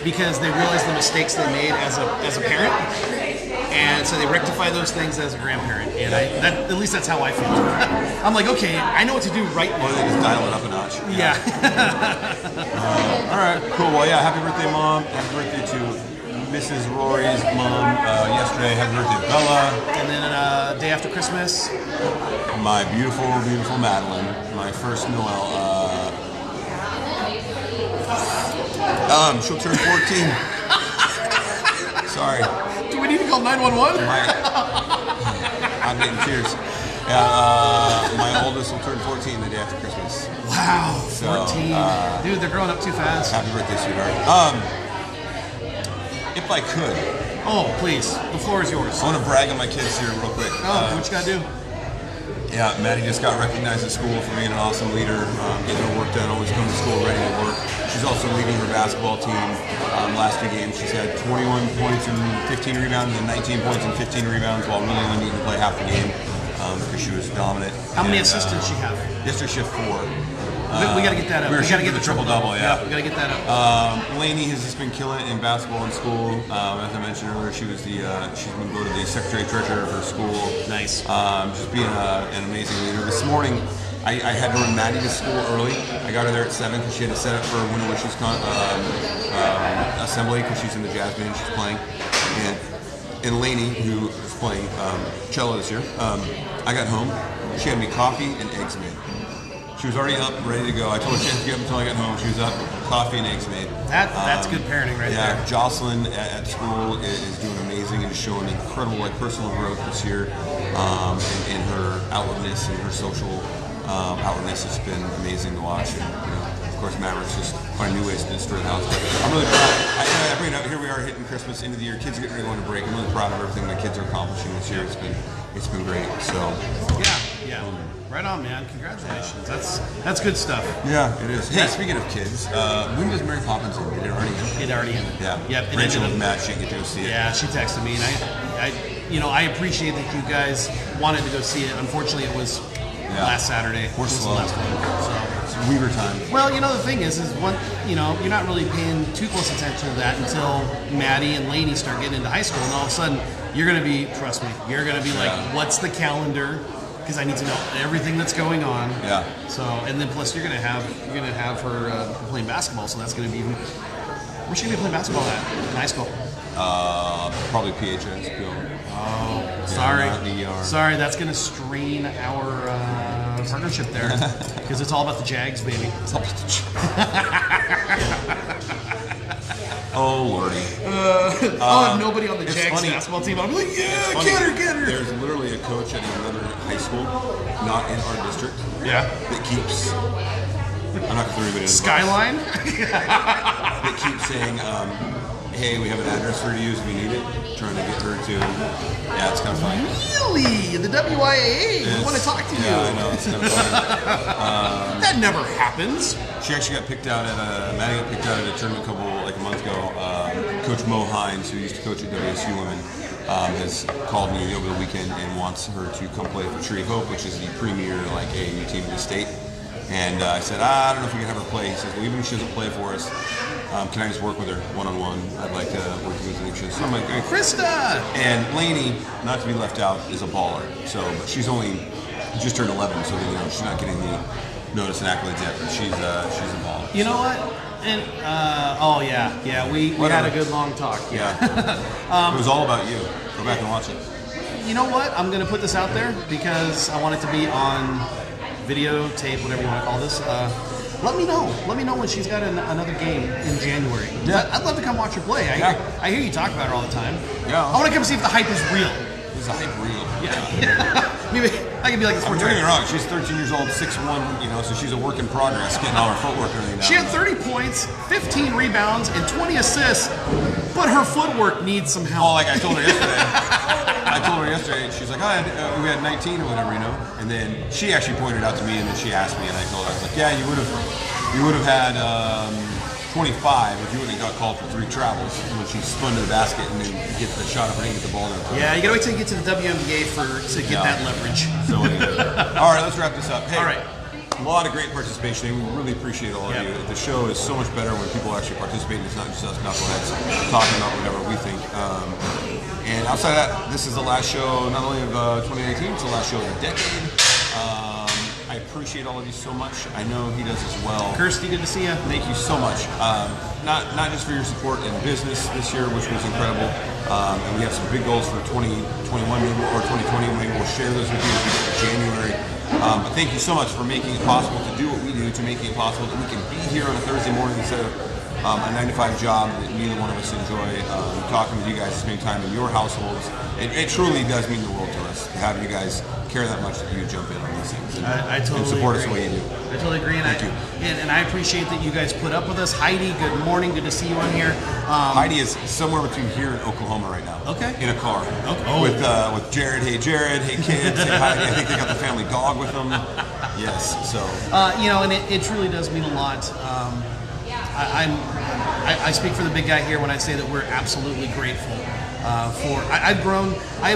because they realize the mistakes they made as a parent, and so they rectify those things as a grandparent. And at least that's how I feel. I'm like, okay, I know what to do right now. Or they just dial it up a notch. Yeah. All right, cool. Well, happy birthday, Mom. Happy birthday to Mrs. Rory's mom yesterday. Happy birthday, Bella. And then day after Christmas, my beautiful, beautiful Madeline. My first Noel. She'll turn 14. Sorry. Do we need to call 911? I'm getting tears. Yeah, my oldest will turn 14 the day after Christmas. Wow, 14. Dude, they're growing up too fast. Happy birthday, sweetheart. If I could. Oh, please. The floor is yours. I want to brag on my kids here real quick. What you got to do? Yeah, Maddie just got recognized at school for being an awesome leader, getting her work done, always comes to school ready to work. She's also leading her basketball team. Last 2 games, she's had 21 points and 15 rebounds and 19 points and 15 rebounds while really only needing to play half the game because she was dominant. How many assists did she have? Yesterday she had 4. We got to get that up. We got to get the triple-double, yeah. We got to get that up. Lainey has just been killing it in basketball in school. As I mentioned earlier, she's been voted the secretary-treasurer of her school. Nice. Just being an amazing leader. This morning, I had to run Maddie to school early. I got her there at 7 because she had to set up for Winter Wishes assembly because she's in the jazz band she's playing. And Lainey, who is playing cello this year, I got home. She had me coffee and eggs made. She was already up, ready to go. I told her she had to get up until I got home. She was up, coffee and eggs made. That's good parenting right there. Yeah, Jocelyn at school is doing amazing and is showing incredible personal growth this year. And her outwardness and her social outwardness has been amazing to watch. And, of course, Maverick's just finding new ways to destroy the house. But I'm really proud. I bring it up. Here we are hitting Christmas, end of the year. Kids are getting ready to go on a break. I'm really proud of everything my kids are accomplishing this year. It's been great. So yeah. Right on, man. Congratulations. That's good stuff. Yeah, it is. Hey, speaking of kids, when does Mary Poppins end? Did it already end? It already ended. Yeah. Yep. Rachel was mad she didn't get to go see it. Yeah, she texted me, and I appreciate that you guys wanted to go see it. Unfortunately, it was last Saturday. We're slow. Last one, so. It's Weaver time. Well, the thing is you're not really paying too close attention to that until Maddie and Lainey start getting into high school, and all of a sudden you're gonna be, trust me, you're gonna be like, what's the calendar? Because I need to know everything that's going on. Yeah. So, and then plus you're gonna have her playing playing basketball, so that's going to be even. Where's she going to be playing basketball at in high school? Probably PHS. Oh, sorry. not ER. Sorry, that's going to strain our partnership there because it's all about the Jags, baby. It's all about the Oh, Lordy. I'll have nobody on the it's Jags funny. basketball team. I'll be like, yeah, Funny, get her. There's literally a coach at another high school, not in our district, Yeah. that keeps. I'm not going to throw anybody in the Skyline? That keeps saying, hey, we have an address for you to use if you need it. Trying to get her to. Yeah, it's kind of funny. Really? The WIAA? We want to talk to you. Yeah, I know. It's kind of funny. That never happens. She actually got picked out at Maddie got picked out at a tournament a month ago. Coach Mo Hines, who used to coach at WSU Women, has called me over the weekend and wants her to come play for Tree of Hope, which is the premier AAU team in the state. And I said, I don't know if we can have her play. He says, well, even if she doesn't play for us, can I just work with her one-on-one? I'd like to work with her. So I'm like, hey. Krista! And Lainey, not to be left out, is a baller. So, but she's only just turned 11, so she's not getting the notice and accolades yet. But she's a baller. You know what? And we had a good long talk. Yeah. It was all about you. Go back and watch it. You know what? I'm going to put this out there because I want it to be on videotape, whatever you want to call this. Let me know. Let me know when she's got another game in January. Yeah. I'd love to come watch her play. I hear you talk about her all the time. Yeah. I want to come see if the hype is real. Is the hype real? Yeah. Maybe I could be like a sports Don't get me writer. wrong. She's 13 years old, 6'1", so she's a work in progress, getting all her footwork and everything. She had 30 points, 15 rebounds, and 20 assists, but her footwork needs some help. Oh, like I told her yesterday. She's like, we had 19 or whatever, And then she actually pointed out to me, and then she asked me, and I told her, I was like, yeah, you would have had 25 if you wouldn't have got called for 3 travels when she spun to the basket and then get the shot up and get the ball in. Yeah, you gotta wait till you get to the WNBA to get that leverage. So anyway. All right, let's wrap this up. Hey, all right. A lot of great participation. We really appreciate all of you. The show is so much better when people actually participate. It's not just us knuckleheads talking about whatever we think. And outside of that, this is the last show not only of 2019, it's the last show of the decade. I appreciate all of you so much. I know he does as well. Kirsty, good to see you. Thank you so much. Not just for your support in business this year, which was incredible. And we have some big goals for 2021 maybe, or 2020. Maybe we'll share those with you as we get to January. But thank you so much for making it possible to do what we do, to making it possible that we can be here on a Thursday morning instead of a 9-to-5 job that neither one of us enjoy. Talking with you guys, spending time in your households. It truly does mean the world to us to have you guys care that much that you jump in on these things I totally and support agree. us the way you do. I totally agree, and I appreciate that you guys put up with us. Heidi, good morning, good to see you on here. Heidi is somewhere between here and Oklahoma right now. Okay. In a car. Oh. With Jared. Hey Jared. Hey kids. Hey Heidi. I think they got the family dog with them. Yes. So. And it truly does mean a lot. I speak for the big guy here when I say that we're absolutely grateful I have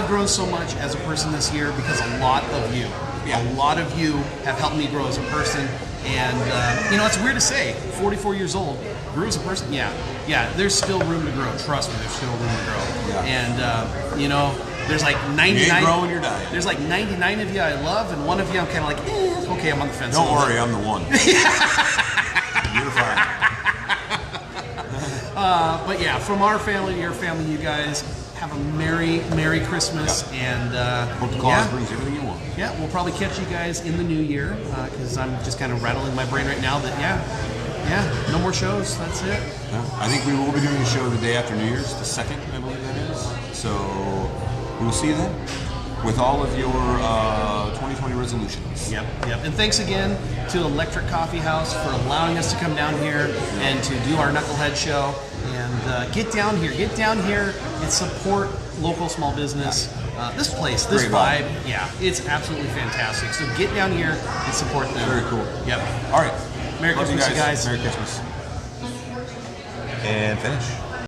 grown so much as a person this year because a lot of you have helped me grow as a person. And it's weird to say, 44 years old, grew as a person. Yeah, there's still room to grow. Trust me, there's still room to grow. Yeah. And there's like 99. You ain't growing, you're dying. There's like 99 of you I love, and one of you I'm kind of like, okay, I'm on the fence. Don't worry, I'm the one. You're fine. But yeah, from our family to your family, you guys have a Merry Christmas, and hope the cause brings everything you want. Yeah, we'll probably catch you guys in the new year because I'm just kind of rattling my brain right now that no more shows. That's it. I think we will be doing a show the day after New Year's, the 2nd, I believe that is. So we will see you then with all of your 2020 resolutions. Yep. And thanks again to Electric Coffee House for allowing us to come down here and to do our Knucklehead show. And get down here and support local small business. This place, this vibe, it's absolutely fantastic. So get down here and support them. Very cool. Yep. All right. Merry Christmas, you guys. Merry Christmas. And finish.